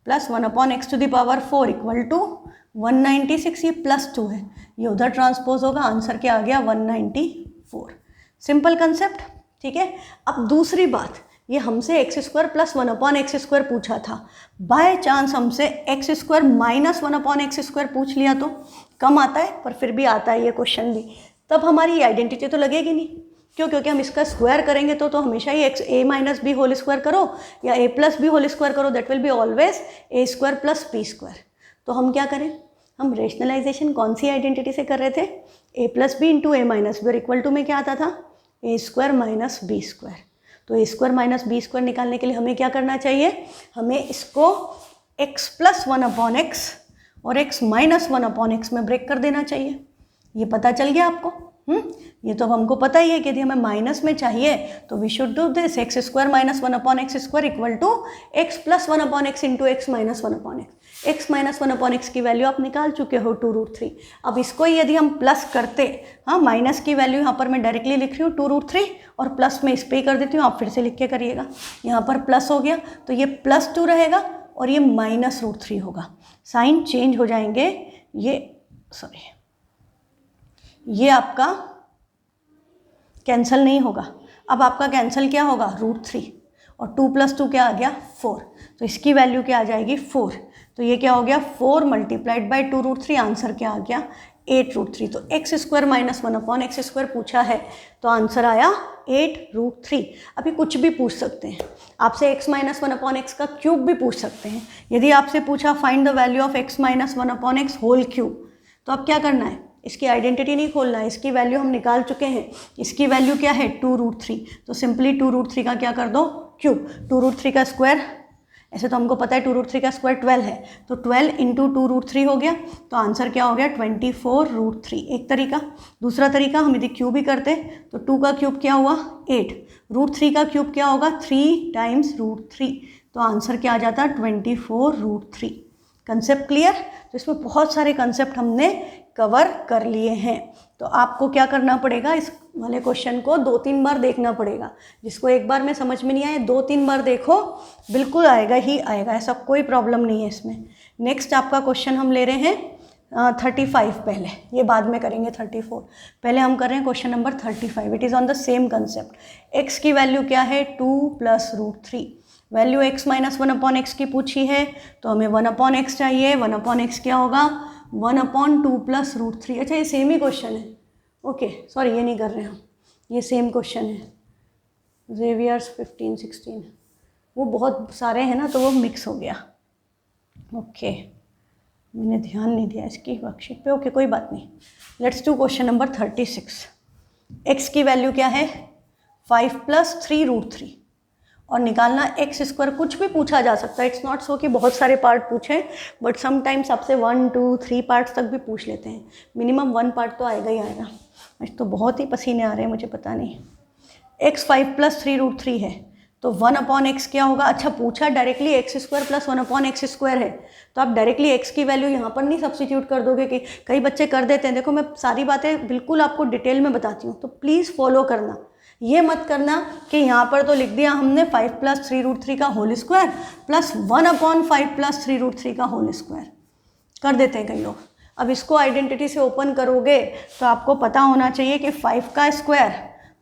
plus 1/x to the power 4 equal to 196, ये +2 है, ये उधर ट्रांसपोज होगा, आंसर क्या आ गया 194। सिंपल कंसेप्ट, ठीक है। अब दूसरी बात, ये हमसे x² प्लस 1/x² पूछा था, बाय चांस हमसे x² माइनस 1/x² पूछ लिया तो कम आता है, पर फिर भी आता है ये क्वेश्चन भी, तब हमारी आइडेंटिटी तो लगेगी नहीं, क्यों, क्योंकि हम इसका स्क्वायर करेंगे तो हमेशा ही a minus B whole square करो या a plus B whole square करो, that will be always a² plus b²। तो हम क्या करें, हम रेशनलाइजेशन कौन सी आइडेंटिटी से कर रहे थे, a plus B into a minus B, और इक्वल टू में क्या आता था a² माइनस b²। तो a² माइनस b² निकालने के लिए हमें क्या करना चाहिए, हमें इसको x प्लस 1/x और x माइनस 1/x में ब्रेक कर देना चाहिए। ये पता चल गया आपको? ये तो हमको पता ही है कि यदि हमें माइनस में चाहिए तो we should do this, x² minus 1/x² equal to x plus 1/x into x minus 1/x। x minus 1/x की वैल्यू आप निकाल चुके हो 2√3। अब इसको यदि हम प्लस करते, हाँ माइनस की वैल्यू यहाँ पर मैं डायरेक्टली लिख रही हूँ 2√3 और प्लस में इस पे कर देती हूँ, आप फिर से लिख के करिएगा। यहाँ पर प्लस हो गया तो ये +2 रहेगा और ये -√3 होगा, साइन चेंज हो जाएंगे, ये आपका कैंसिल नहीं होगा। अब आपका कैंसिल क्या होगा, √3 और 2 + 2 क्या आ गया 4, तो इसकी वैल्यू क्या आ जाएगी 4, तो ये क्या हो गया 4 मल्टीप्लाइड बाई 2√3, आंसर क्या आ गया 8√3। तो x² माइनस 1/x² पूछा है तो आंसर आया 8√3। अभी कुछ भी पूछ सकते हैं आपसे, x माइनस 1/x का क्यूब भी पूछ सकते हैं। यदि आपसे पूछा find the value of x minus 1/x whole cube, तो अब क्या करना है, इसकी आइडेंटिटी नहीं खोलना है, इसकी वैल्यू हम निकाल चुके हैं, इसकी वैल्यू क्या है 2√3, तो सिंपली 2√3 का क्या कर दो क्यूब, 2√3 का स्क्वायर, ऐसे तो हमको पता है 2√3 का स्क्वायर 12 है, तो 12 इंटू 2√3 हो गया, तो आंसर क्या हो गया 24√3। एक तरीका। दूसरा तरीका, हम यदि क्यूब ही करते तो 2 का क्यूब क्या हुआ 8, √3 का क्यूब क्या होगा 3 टाइम्स √3, तो आंसर क्या आ जाता 24√3। Concept clear? तो इसमें बहुत सारे कंसेप्ट हमने कवर कर लिए हैं। तो आपको क्या करना पड़ेगा, इस वाले क्वेश्चन को 2-3 बार देखना पड़ेगा। जिसको एक बार में समझ में नहीं आए 2-3 बार देखो, बिल्कुल आएगा ही आएगा, ऐसा कोई प्रॉब्लम नहीं है इसमें। नेक्स्ट आपका क्वेश्चन हम ले रहे हैं 35, पहले ये बाद में करेंगे 34, पहले हम कर रहे हैं question number 35। It is on the same concept. x की वैल्यू क्या है 2 + √3, वैल्यू x माइनस 1/x की पूछी है तो हमें 1/x चाहिए, 1/x क्या होगा 1/2 + √3। अच्छा ये सेम ही क्वेश्चन है, ओके सॉरी ये नहीं कर रहे हम, ये सेम क्वेश्चन है जेवियर्स 15-16, वो बहुत सारे हैं ना तो वो मिक्स हो गया। ओके मैंने ध्यान नहीं दिया इसकी वर्कशीट पे, ओके कोई बात नहीं। Let's do question number 36। x की वैल्यू क्या है 5 + 3√3 और निकालना x²। कुछ भी पूछा जा सकता है, इट्स नॉट सो कि बहुत सारे पार्ट पूछें, बट समटाइम्स आपसे 1, 2, 3 पार्ट्स तक भी पूछ लेते हैं, मिनिमम 1 पार्ट तो आएगा ही आएगा। आज तो बहुत ही पसीने आ रहे हैं मुझे, पता नहीं। x 5 + 3√3 है तो 1/x क्या होगा, अच्छा पूछा डायरेक्टली x² + 1/x² है, तो आप डायरेक्टली x की वैल्यू यहाँ पर नहीं सब्स्टिट्यूट कर दोगे, कि कई बच्चे कर देते हैं। देखो मैं सारी बातें बिल्कुल आपको डिटेल में बताती हूँ, तो प्लीज़ फॉलो करना। ये मत करना कि यहाँ पर तो लिख दिया हमने 5 + 3√3 का होल स्क्वायर प्लस 1/5 + 3√3 का होल स्क्वायर, कर देते हैं कई लोग। अब इसको आइडेंटिटी से ओपन करोगे तो आपको पता होना चाहिए कि 5 का स्क्वायर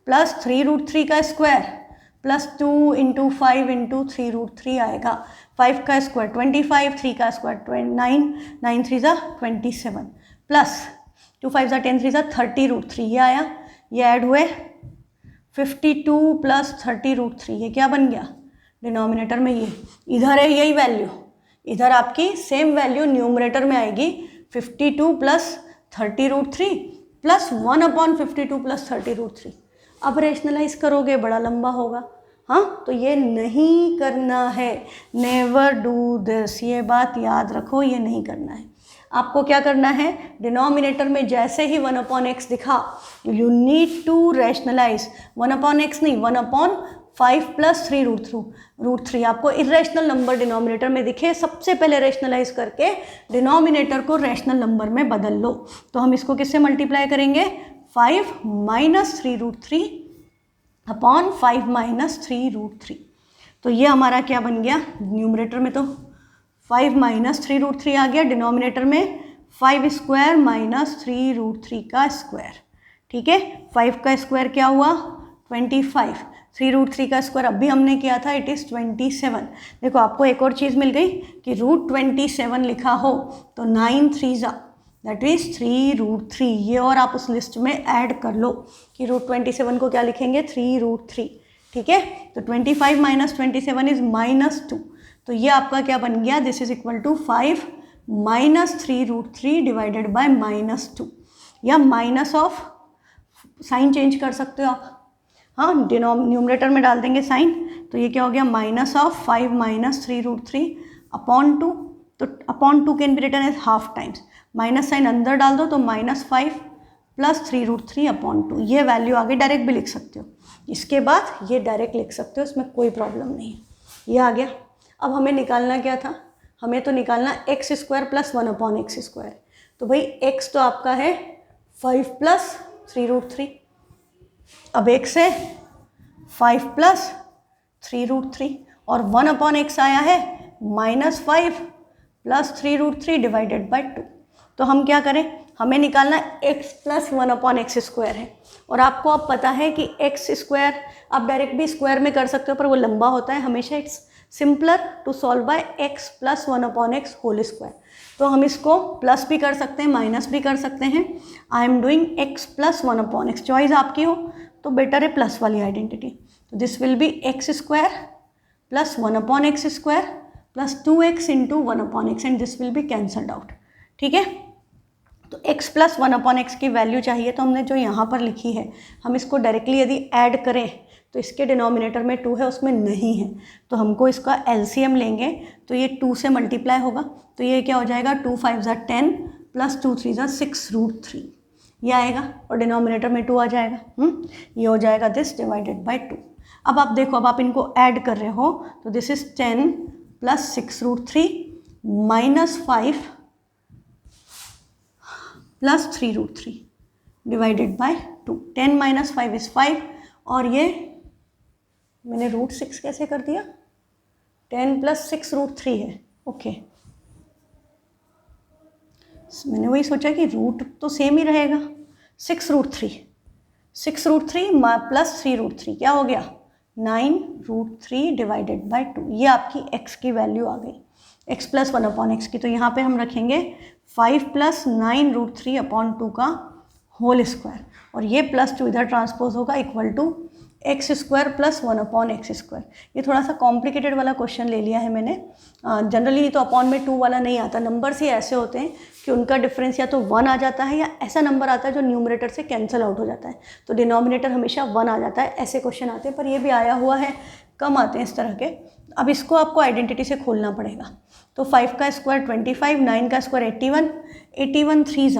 प्लस 3√3 का स्क्वायर प्लस 2 × 5 × 3√3 आएगा। 5 का स्क्वायर 25, 3 का स्क्वायर 9, 9 3 = 27 प्लस 2 5 = 10, 3 = 30√3, ये आया, ये ऐड हुए 52 + 30√3, ये क्या बन गया डिनोमिनेटर में ये इधर है यही वैल्यू, इधर आपकी सेम वैल्यू न्यूमरेटर में आएगी 52 प्लस 30√3 प्लस 1/52 प्लस 30√3। अब रेशनलाइज करोगे बड़ा लंबा होगा, हाँ, तो ये नहीं करना है, नेवर डू दिस, ये बात याद रखो, ये नहीं करना है। आपको क्या करना है, डिनोमिनेटर में जैसे ही 1/x दिखा, you need to rationalise. 1/x नहीं, 1/5 प्लस 3√3। आपको इरेशनल नंबर डिनोमिनेटर में दिखे, सबसे पहले रैशनलाइज करके डिनोमिनेटर को रैशनल नंबर में बदल लो। तो हम इसको किससे मल्टीप्लाई करेंगे, 5 माइनस 3√3 अपॉन 5 माइनस 3√3। तो ये हमारा क्या बन गया, न्यूमरेटर में तो 5 माइनस 3√3 आ गया, डिनोमिनेटर में 5 स्क्वायर माइनस 3√3 का स्क्वायर। ठीक है, 5 का स्क्वायर क्या हुआ 25, 3√3 का स्क्वायर अभी हमने किया था, इट इज़ 27। देखो आपको एक और चीज़ मिल गई कि √27 लिखा हो तो 9 3 दैट इज़ 3√3, ये और आप उस लिस्ट में ऐड कर लो कि √27 को क्या लिखेंगे 3√3। ठीक है, तो 25 माइनस 27 इज -2, तो ये आपका क्या बन गया, this is equal to 5 minus 3√3 divided by -2, या माइनस ऑफ साइन चेंज कर सकते हो आप, हाँ, न्यूमरेटर में डाल देंगे साइन, तो ये क्या हो गया माइनस ऑफ 5 माइनस 3√3 अपॉन 2, तो upon 2 can be written as half times, minus sign अंदर डाल दो तो -5 प्लस 3√3 अपॉन 2, ये वैल्यू आगे डायरेक्ट भी लिख सकते हो, इसके बाद ये डायरेक्ट लिख सकते हो, इसमें कोई प्रॉब्लम नहीं है, ये आ गया। अब हमें निकालना क्या था, हमें तो निकालना x स्क्वायर प्लस 1/x², तो भाई x तो आपका है 5 प्लस 3√3, अब x है 5 प्लस 3√3 और 1/x आया है -5 प्लस 3√3 डिवाइडेड बाय 2। तो हम क्या करें, हमें निकालना x प्लस 1/x² है, और आपको अब पता है कि x स्क्वायर आप डायरेक्ट भी स्क्वायर में कर सकते हो, पर वो लंबा होता है हमेशा, it's simpler to solve by x plus 1/x²। तो हम इसको प्लस भी कर सकते हैं, माइनस भी कर सकते हैं। I am doing x plus 1/x, choice आपकी हो तो बेटर है प्लस वाली आइडेंटिटी। तो this will B x square plus 1/x² plus 2x into 1/x and this will be cancelled out. ठीक है, तो x प्लस 1/x की वैल्यू चाहिए, तो हमने जो यहाँ पर लिखी है, हम इसको डायरेक्टली यदि ऐड करें तो इसके डिनोमिनेटर में 2 है, उसमें नहीं है, तो हमको इसका एलसीएम लेंगे, तो ये 2 से मल्टीप्लाई होगा, तो ये क्या हो जाएगा 2 5 = 10 प्लस 2 3 = 6√3, ये आएगा, और डिनोमिनेटर में 2 आ जाएगा, ये हो जाएगा दिस डिवाइडेड बाय 2। अब आप देखो, अब आप इनको ऐड कर रहे हो, तो this is 10 plus 6√3 minus 5 plus 3√3 divided by 2। 10 minus 5 is 5, और ये मैंने √6 कैसे कर दिया, 10 प्लस 6√3 है, ओके, मैंने वही सोचा कि रूट तो सेम ही रहेगा, 6√3 प्लस 3√3 क्या हो गया 9√3 डिवाइडेड बाय 2, ये आपकी x की वैल्यू आ गई, x प्लस 1/x की। तो यहाँ पे हम रखेंगे 5 प्लस 9√3 अपॉन 2 का होल स्क्वायर, और ये प्लस 2 इधर ट्रांसपोज होगा, equal to x square plus 1/x²। ये थोड़ा सा कॉम्प्लिकेटेड वाला क्वेश्चन ले लिया है मैंने, जनरली तो अपॉन में 2 वाला नहीं आता, नंबर्स ही ऐसे होते हैं कि उनका डिफरेंस या तो 1 आ जाता है, या ऐसा नंबर आता है जो न्यूमरेटर से कैंसिल आउट हो जाता है, तो डिनोमिनेटर हमेशा 1 आ जाता है, ऐसे क्वेश्चन आते हैं, पर ये भी आया हुआ है, कम आते हैं इस तरह के। अब इसको आपको आइडेंटिटी से खोलना पड़ेगा, तो 5 का स्क्वायर 25, 9 का स्क्वायर 81, 81 3 =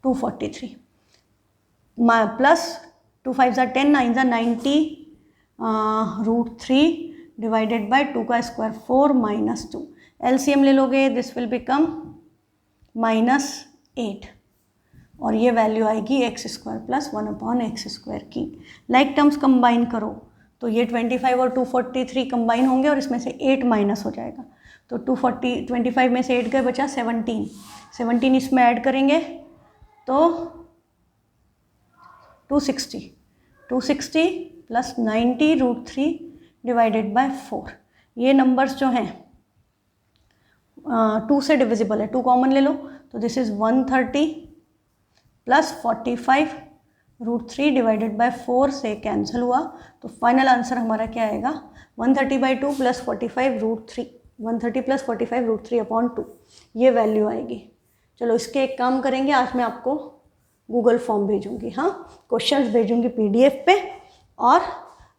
243 प्लस 2 5 = 10, 9 = 90 √3 डिवाइडेड बाय 2 का स्क्वायर 4 माइनस 2, एलसीएम ले लोगे, दिस विल बिकम -8, और ये वैल्यू आएगी x स्क्वायर प्लस 1/x² की। लाइक टर्म्स कंबाइन करो तो ये 25 और 243 कंबाइन होंगे, और इसमें से 8 माइनस हो जाएगा, तो 25 में से 8 गए, बचा 17 इसमें ऐड करेंगे तो 260 प्लस 90 √3 डिवाइडेड बाय 4। ये नंबर्स जो हैं 2 से डिविजिबल है, 2 कॉमन ले लो, तो this is 130 plus 45 √3 divided by 4 से कैंसिल हुआ, तो फाइनल आंसर हमारा क्या आएगा 130/2 + 45 √3, 130 + 45 √3/2 ये वैल्यू आएगी। चलो इसके एक काम करेंगे, आज मैं आपको गूगल फॉर्म भेजूंगी, हाँ क्वेश्चंस भेजूंगी PDF पे, और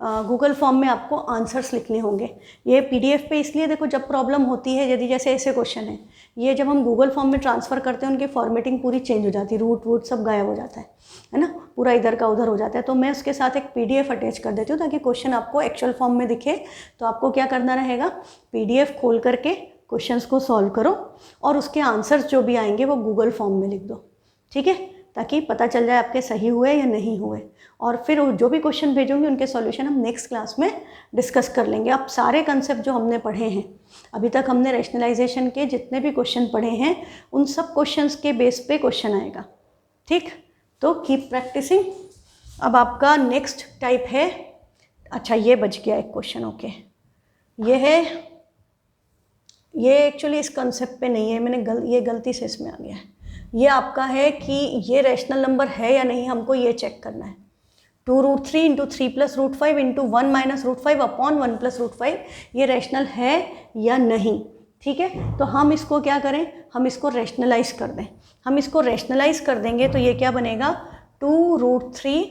गूगल फॉर्म में आपको आंसर्स लिखने होंगे। ये PDF पे इसलिए देखो, जब प्रॉब्लम होती है, यदि जैसे ऐसे क्वेश्चन है, ये जब हम गूगल फॉर्म में ट्रांसफ़र करते हैं उनकी फॉर्मेटिंग पूरी चेंज हो जाती है, रूट सब गायब हो जाता है ना, पूरा इधर का उधर हो जाता है। तो मैं उसके साथ एक PDF अटैच कर देती हूँ ताकि क्वेश्चन आपको एक्चुअल फॉर्म में दिखे। तो आपको क्या करना रहेगा, PDF खोल करके क्वेश्चंस को सॉल्व करो और उसके आंसर्स जो भी आएंगे वो गूगल फॉर्म में लिख दो, ठीक है, ताकि पता चल जाए आपके सही हुए या नहीं हुए। और फिर जो भी क्वेश्चन भेजूंगी उनके सॉल्यूशन हम नेक्स्ट क्लास में डिस्कस कर लेंगे। अब सारे कंसेप्ट जो हमने पढ़े हैं अभी तक, हमने रैशनलाइजेशन के जितने भी क्वेश्चन पढ़े हैं उन सब क्वेश्चंस के बेस पे क्वेश्चन आएगा, ठीक। तो कीप प्रैक्टिसिंग। अब आपका नेक्स्ट टाइप है, अच्छा ये बच गया एक क्वेश्चन, ओके, ये है, ये एक्चुअली इस कंसेप्ट पे नहीं है, मैंने ये गलती से इसमें आ गया है। ये आपका है कि ये रैशनल नंबर है या नहीं, हमको ये चेक करना है। 2√3 × 3 + √5 × 1 - √5 अपॉन 1 + √5 ये रैशनल है या नहीं, ठीक है। तो हम इसको क्या करें, हम इसको रैशनलाइज कर दें। हम इसको रैशनलाइज कर देंगे तो ये क्या बनेगा, 2√3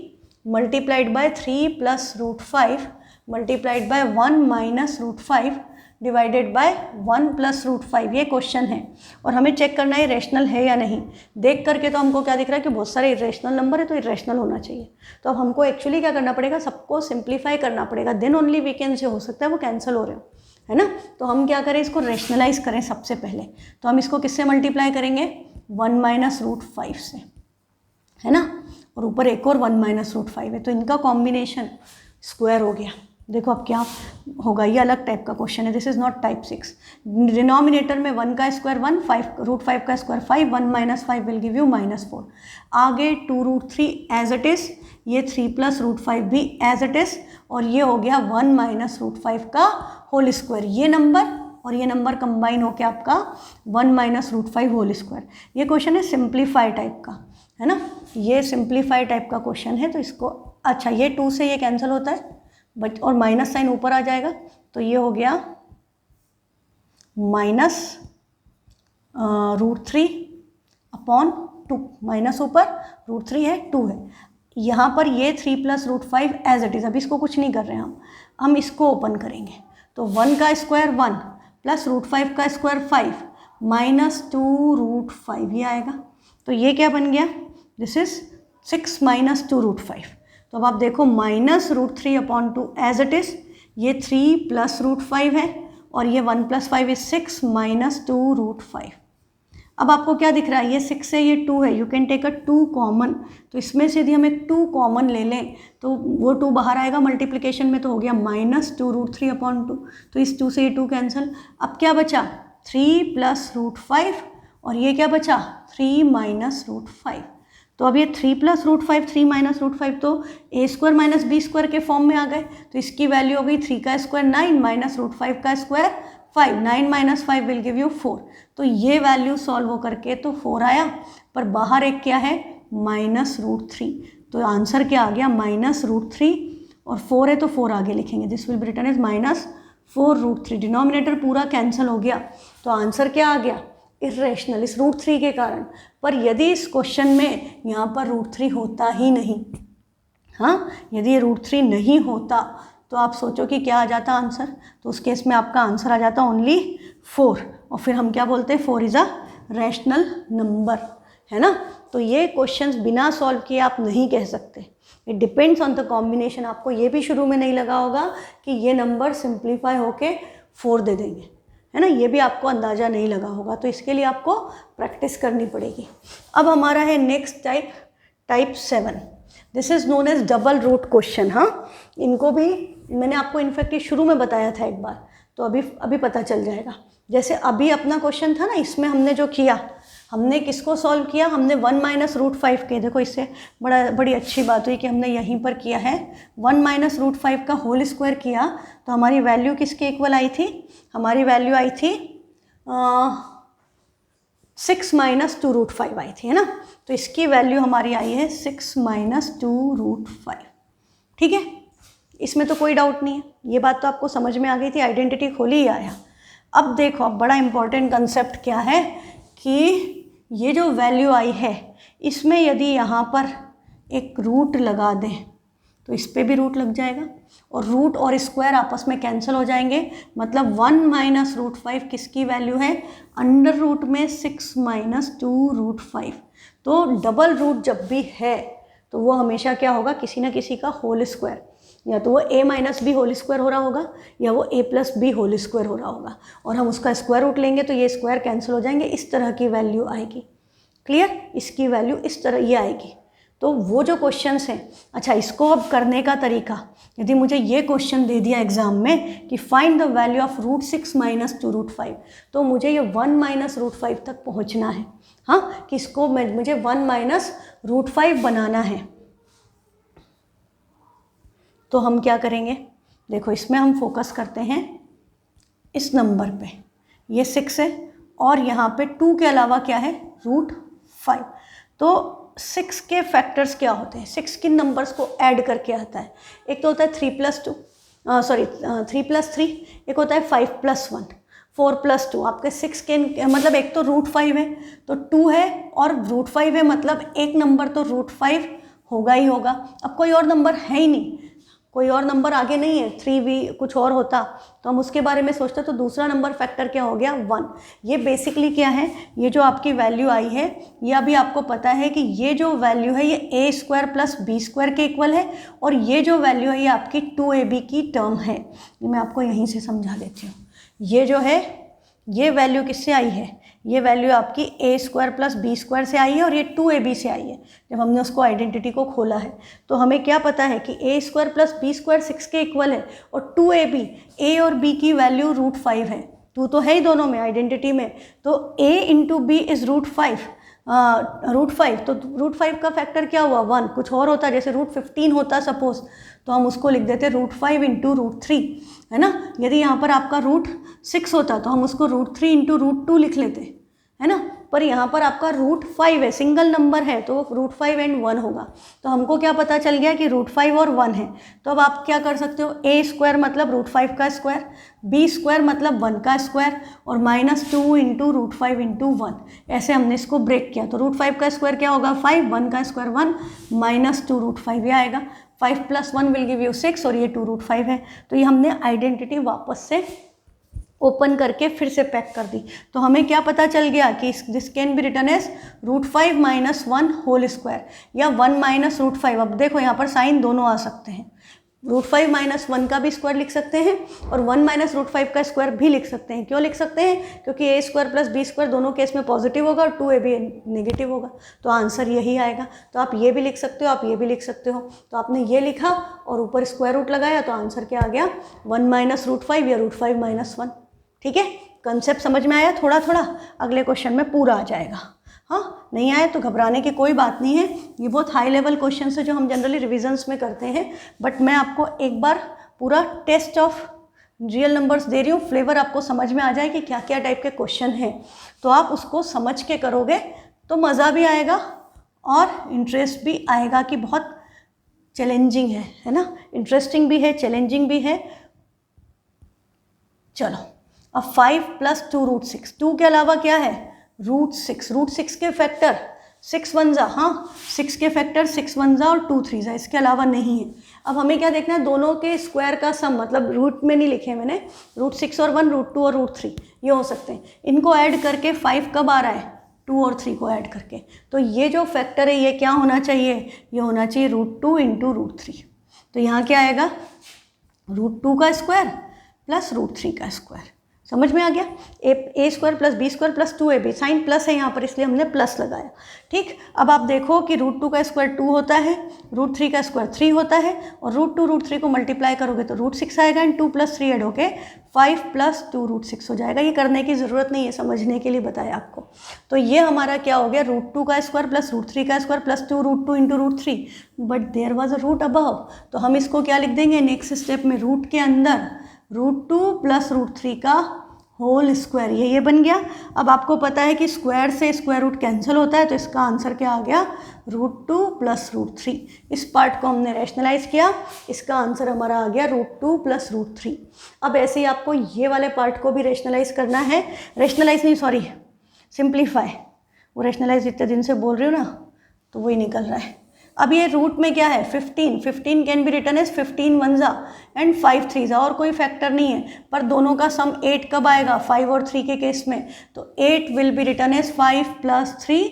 × 3 + √5 × 1 - √5 डिवाइडेड बाय 1 + √5 ये क्वेश्चन है। और हमें चेक करना है रैशनल है या नहीं। देख करके तो हमको क्या दिख रहा है कि बहुत सारे इरेशनल नंबर है, तो इरेशनल होना चाहिए। तो अब हमको एक्चुअली क्या करना पड़ेगा, सबको सिंप्लीफाई करना पड़ेगा, then only we can say हो सकता है वो कैंसिल हो रहे हो, है ना। तो हम क्या करें, इसको रैशनलाइज करें सबसे पहले। तो हम इसको किससे मल्टीप्लाई करेंगे, 1 - √5 से, है ना, और ऊपर एक और 1 - √5 है, तो इनका कॉम्बिनेशन स्क्वायर हो गया। देखो अब क्या होगा, ये अलग टाइप का क्वेश्चन है, this is not type 6। Denominator में 1 का स्क्वायर 1, 5 √5 का स्क्वायर 5, 1 - 5 विल गिव यू -4। आगे 2√3 एज इट इज़, ये 3 + √5 भी एज इट इज़, और ये हो गया 1 - √5 का होल स्क्वायर। ये नंबर और ये नंबर कंबाइन होकर आपका 1 - √5 होल स्क्वायर। ये क्वेश्चन है सिंप्लीफाई टाइप का, है ना, ये सिंप्लीफाई टाइप का क्वेश्चन है। तो इसको, अच्छा ये 2 से ये कैंसिल होता है बट, और माइनस साइन ऊपर आ जाएगा, तो ये हो गया -√3/2, माइनस ऊपर √3 है 2 है, यहाँ पर ये 3 + √5 एज इट इज़। अभी इसको कुछ नहीं कर रहे हैं हम इसको ओपन करेंगे। तो 1 का स्क्वायर 1 + √5 का स्क्वायर 5 -2√5 ये आएगा। तो ये क्या बन गया, दिस इज 6 - 2√5। तो अब आप देखो -√3/2 एज इट इज़, ये 3 + √5 है, और ये 1 + 5 इज 6 - 2√5। अब आपको क्या दिख रहा है, ये 6 है, ये 2 है, you can take a 2 common. तो इसमें से यदि हम एक 2 कॉमन ले लें तो वो 2 बाहर आएगा मल्टीप्लिकेशन में, तो हो गया -2√3/2। तो इस 2 से ये 2 कैंसिल। अब क्या बचा, 3 + √5, और ये क्या बचा 3 - √5। तो अब ये 3 + √5, 3 - √5 तो a² - b² के फॉर्म में आ गए। तो इसकी वैल्यू हो गई 3 का स्क्वायर 9 - √5 का स्क्वायर 5, 9 - 5 विल गिव यू 4। तो ये वैल्यू सॉल्व हो करके तो 4 आया, पर बाहर एक क्या है -√3। तो आंसर क्या आ गया -√3, और 4 है तो 4 आगे लिखेंगे, this will be written as -4√3। Denominator पूरा कैंसिल हो गया, तो आंसर क्या आ गया, इरेशनल, इस √3 के कारण। पर यदि इस क्वेश्चन में यहाँ पर √3 होता ही नहीं, हाँ यदि ये √3 नहीं होता तो आप सोचो कि क्या आ जाता आंसर। तो उस केस में आपका आंसर आ जाता ओनली 4, और फिर हम क्या बोलते हैं, 4 इज़ अ रैशनल नंबर, है ना। तो ये क्वेश्चंस बिना सॉल्व किए आप नहीं कह सकते, it depends on the combination. आपको ये भी शुरू में नहीं लगा होगा कि ये नंबर सिंप्लीफाई होके 4 दे देंगे, है ना, ये भी आपको अंदाज़ा नहीं लगा होगा। तो इसके लिए आपको प्रैक्टिस करनी पड़ेगी। अब हमारा है next type 7, this is known as double root question. हाँ, इनको भी मैंने आपको इनफैक्ट ये शुरू में बताया था एक बार, तो अभी पता चल जाएगा। जैसे अभी अपना क्वेश्चन था ना, इसमें हमने जो किया, हमने किसको सॉल्व किया, हमने 1 - √5 के, देखो इससे बड़ी अच्छी बात हुई कि हमने यहीं पर किया है 1 - √5 का होल स्क्वायर किया। तो हमारी वैल्यू किसके इक्वल आई थी, हमारी वैल्यू आई थी 6 माइनस 2 रूट 5 आई थी, है ना। तो इसकी वैल्यू हमारी आई है 6 माइनस 2 रूट 5। ठीक है, इसमें तो कोई डाउट नहीं है, ये बात तो आपको समझ में आ गई थी, आइडेंटिटी खोली ही आया। अब देखो, अब बड़ा इंपॉर्टेंट कंसेप्ट क्या है कि ये जो वैल्यू आई है इसमें यदि यहाँ पर एक रूट लगा दें तो इस पर भी रूट लग जाएगा, और रूट और स्क्वायर आपस में कैंसिल हो जाएंगे, मतलब 1 माइनस रूट 5 किसकी वैल्यू है, अंडर रूट में 6 माइनस 2 रूट 5। तो डबल रूट जब भी है तो वो हमेशा क्या होगा, किसी ना किसी का होल स्क्वायर, या तो वो a minus B whole square हो रहा होगा या वो a plus B whole square हो रहा होगा, और हम उसका स्क्वायर रूट लेंगे तो ये स्क्वायर कैंसिल हो जाएंगे, इस तरह की वैल्यू आएगी। क्लियर, इसकी वैल्यू इस तरह ये आएगी। तो वो जो क्वेश्चंस हैं, अच्छा इसको अब करने का तरीका, यदि मुझे ये क्वेश्चन दे दिया एग्जाम में कि find the value of root 6 minus 2 root 5, तो मुझे ये 1 माइनस रूट 5 तक पहुँचना है। हाँ, कि इसको मुझे 1 माइनस रूट 5 बनाना है। तो हम क्या करेंगे, देखो इसमें हम फोकस करते हैं इस नंबर पे, ये 6 है और यहाँ पे 2 के अलावा क्या है, रूट 5। तो 6 के फैक्टर्स क्या होते हैं, 6 किन नंबर्स को ऐड करके आता है, एक तो होता है 3 प्लस 2, 3 प्लस 3, एक होता है 5 प्लस 1, 4 प्लस 2। आपके 6 के मतलब एक तो रूट 5 है तो 2 है और रूट 5 है, मतलब एक नंबर तो रूट 5 होगा ही होगा। अब कोई और नंबर है ही नहीं, कोई और नंबर आगे नहीं है, 3 भी कुछ और होता तो हम उसके बारे में सोचते, तो दूसरा नंबर फैक्टर क्या हो गया, 1। ये बेसिकली क्या है, ये जो आपकी वैल्यू आई है ये अभी आपको पता है कि ये जो वैल्यू है ये a square plus B square के इक्वल है, और ये जो वैल्यू है ये आपकी 2ab की टर्म है। ये मैं आपको यहीं से समझा देती हूँ। ये जो है ये वैल्यू किससे आई है, ये वैल्यू आपकी a square plus B square से आई है और ये 2ab से आई है। जब हमने उसको आइडेंटिटी को खोला है तो हमें क्या पता है कि a square plus B square 6 के इक्वल है, और 2ab, a और b की वैल्यू रूट 5 है, 2 तो है ही दोनों में आइडेंटिटी में, तो a into B is root 5, root 5। तो रूट 5 का फैक्टर क्या हुआ, 1। कुछ और होता, जैसे रूट 15 होता सपोज, तो हम उसको लिख देते रूट 5 इंटू रूट 3, है ना। यदि यहाँ पर आपका रूट 6 होता तो हम उसको रूट 3 इंटू रूट 2 लिख लेते, है ना। पर यहाँ पर आपका रूट 5 है, सिंगल नंबर है, तो रूट 5 एंड 1 होगा। तो हमको क्या पता चल गया कि रूट 5 और 1 है। तो अब आप क्या कर सकते हो, a स्क्वायर मतलब रूट 5 का स्क्वायर, b स्क्वायर मतलब 1 का स्क्वायर, और माइनस 2 इंटू रूट 5 इंटू 1, ऐसे हमने इसको ब्रेक किया। तो रूट 5 का स्क्वायर क्या होगा, 5, 1 का स्क्वायर 1, माइनस 2 रूट 5 ये आएगा। 5 प्लस 1 विल गिव यू 6, और ये 2 रूट 5 है। तो ये हमने आइडेंटिटी वापस से ओपन करके फिर से पैक कर दी। तो हमें क्या पता चल गया कि this can be written as root 5 minus 1 whole square, या 1 माइनस रूट 5। अब देखो यहाँ पर साइन दोनों आ सकते हैं, रूट 5 माइनस 1 का भी स्क्वायर लिख सकते हैं और 1 माइनस रूट 5 का स्क्वायर भी लिख सकते हैं। क्यों लिख सकते हैं, क्योंकि a square plus B square दोनों केस में पॉजिटिव होगा और 2ab नेगेटिव होगा, तो आंसर यही आएगा। तो आप ये भी लिख सकते हो, आप ये भी लिख सकते हो। तो आपने ये लिखा और ऊपर स्क्वायर रूट लगाया, तो आंसर क्या आ गया, 1 माइनस रूट 5 या रूट 5 माइनस 1। ठीक है, कंसेप्ट समझ में आया थोड़ा थोड़ा, अगले क्वेश्चन में पूरा आ जाएगा। हाँ, नहीं आए तो घबराने की कोई बात नहीं है, ये बहुत हाई लेवल क्वेश्चन है जो हम जनरली रिविजन्स में करते हैं, बट मैं आपको एक बार पूरा test of real numbers they रही हूँ, फ्लेवर आपको समझ में आ जाए कि क्या क्या टाइप के क्वेश्चन हैं। तो आप उसको समझ के करोगे तो मज़ा भी आएगा और इंटरेस्ट भी आएगा कि बहुत चैलेंजिंग है ना, इंटरेस्टिंग भी है, चैलेंजिंग भी है। चलो, अब 5 प्लस 2 रूट 6, 2 के अलावा क्या है, रूट 6। रूट 6 के फैक्टर 6 1 जा, हाँ 6 के फैक्टर 6 1 जा और 2 3 जा, इसके अलावा नहीं है। अब हमें क्या देखना है, दोनों के स्क्वायर का सम, मतलब रूट में नहीं लिखे मैंने, रूट 6 और 1, रूट 2 और रूट 3 ये हो सकते हैं। इनको ऐड करके 5 कब आ रहा है, 2 और 3 को ऐड करके। तो ये जो फैक्टर है ये क्या होना चाहिए, ये होना चाहिए रूट 2 इंटू रूट 3। तो यहाँ क्या आएगा, रूट 2 का स्क्वायर प्लस रूट 3 का स्क्वायर। समझ में आ गया, A square plus B square plus 2ab, sign plus है यहाँ पर इसलिए हमने प्लस लगाया। ठीक, अब आप देखो कि रूट 2 का स्क्वायर 2 होता है, रूट 3 का स्क्वायर 3 होता है, और रूट 2 रूट 3 को मल्टीप्लाई करोगे तो रूट 6 आएगा, एंड 2 प्लस 3 ऐड होके 5 प्लस 2 रूट 6 हो जाएगा। ये करने की ज़रूरत नहीं है, समझने के लिए बताया आपको। तो ये हमारा क्या हो गया, रूट 2 का स्क्वायर प्लस रूट 3 का square plus 2 root 2 into root 3, but there was a root above. तो हम इसको क्या लिख देंगे नेक्स्ट स्टेप में, रूट के अंदर रूट 2 प्लस रूट 3 का होल स्क्वायर, ये बन गया। अब आपको पता है कि स्क्वायर से स्क्वायर रूट कैंसिल होता है, तो इसका आंसर क्या आ गया, √2 + √3। इस पार्ट को हमने रैशनलाइज किया, इसका आंसर हमारा आ गया √2 + √3। अब ऐसे ही आपको ये वाले पार्ट को भी रैशनलाइज करना है, रैशनलाइज नहीं सॉरी सिंप्लीफाई, वो रैशनलाइज इतने दिन से बोल रही हूँ ना तो वही निकल रहा है। अब ये रूट में क्या है 15 can be written as 15 1 and 5 3 और कोई फैक्टर नहीं है, पर दोनों का सम 8 कब आएगा 5 और 3 के केस में, तो 8 विल बी रिटर्न एज 5 + 3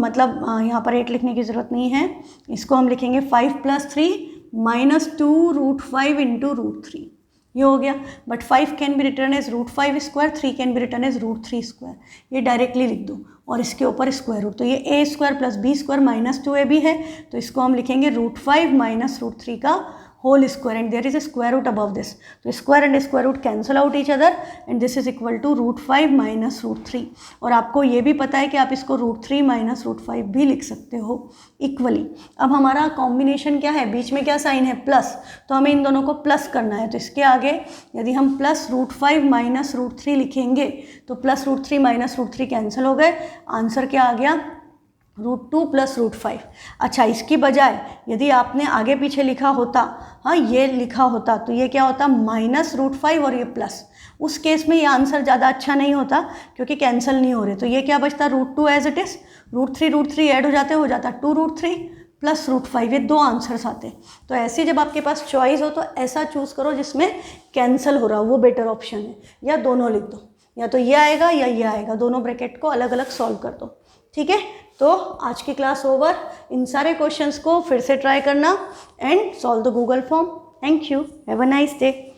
मतलब यहाँ पर 8 लिखने की ज़रूरत नहीं है, इसको हम लिखेंगे 5 + 3 - 2 √5 × √3, ये हो गया। But 5 can be written as √5², 3 can be written as √3², ये डायरेक्टली लिख दो और इसके ऊपर स्क्वायर रूट, तो ये a² + b² - 2ab है, तो इसको हम लिखेंगे √5 - √3 का whole square and there is a square root above this, तो square and square root cancel out each other and this is equal to √5 - √3। और आपको ये भी पता है कि आप इसको √3 - √5 भी लिख सकते हो इक्वली। अब हमारा कॉम्बिनेशन क्या है, बीच में क्या साइन है प्लस, तो हमें इन दोनों को प्लस करना है, तो इसके आगे यदि हम प्लस √5 - √3 लिखेंगे तो प्लस √3 - √3 कैंसिल हो गए, आंसर क्या आ गया √2 + √5। अच्छा, इसकी बजाय यदि आपने आगे पीछे लिखा होता, हाँ ये लिखा होता, तो ये क्या होता -√5 और ये प्लस, उस केस में ये आंसर ज़्यादा अच्छा नहीं होता क्योंकि कैंसिल नहीं हो रहे, तो ये क्या बचता √2 एज इट इज़, √3 ऐड हो जाता 2√3 + √5, ये दो आंसर्स आते। तो ऐसे जब आपके पास चॉइस हो तो ऐसा चूज़ करो जिसमें कैंसिल हो रहा हो, वो बेटर ऑप्शन है, या दोनों लिख दो, या तो ये आएगा या ये आएगा, दोनों ब्रैकेट को अलग अलग सॉल्व कर दो, ठीक है। तो आज की क्लास ओवर, इन सारे क्वेश्चंस को फिर से ट्राई करना and solve the Google form. Thank you, have a nice day.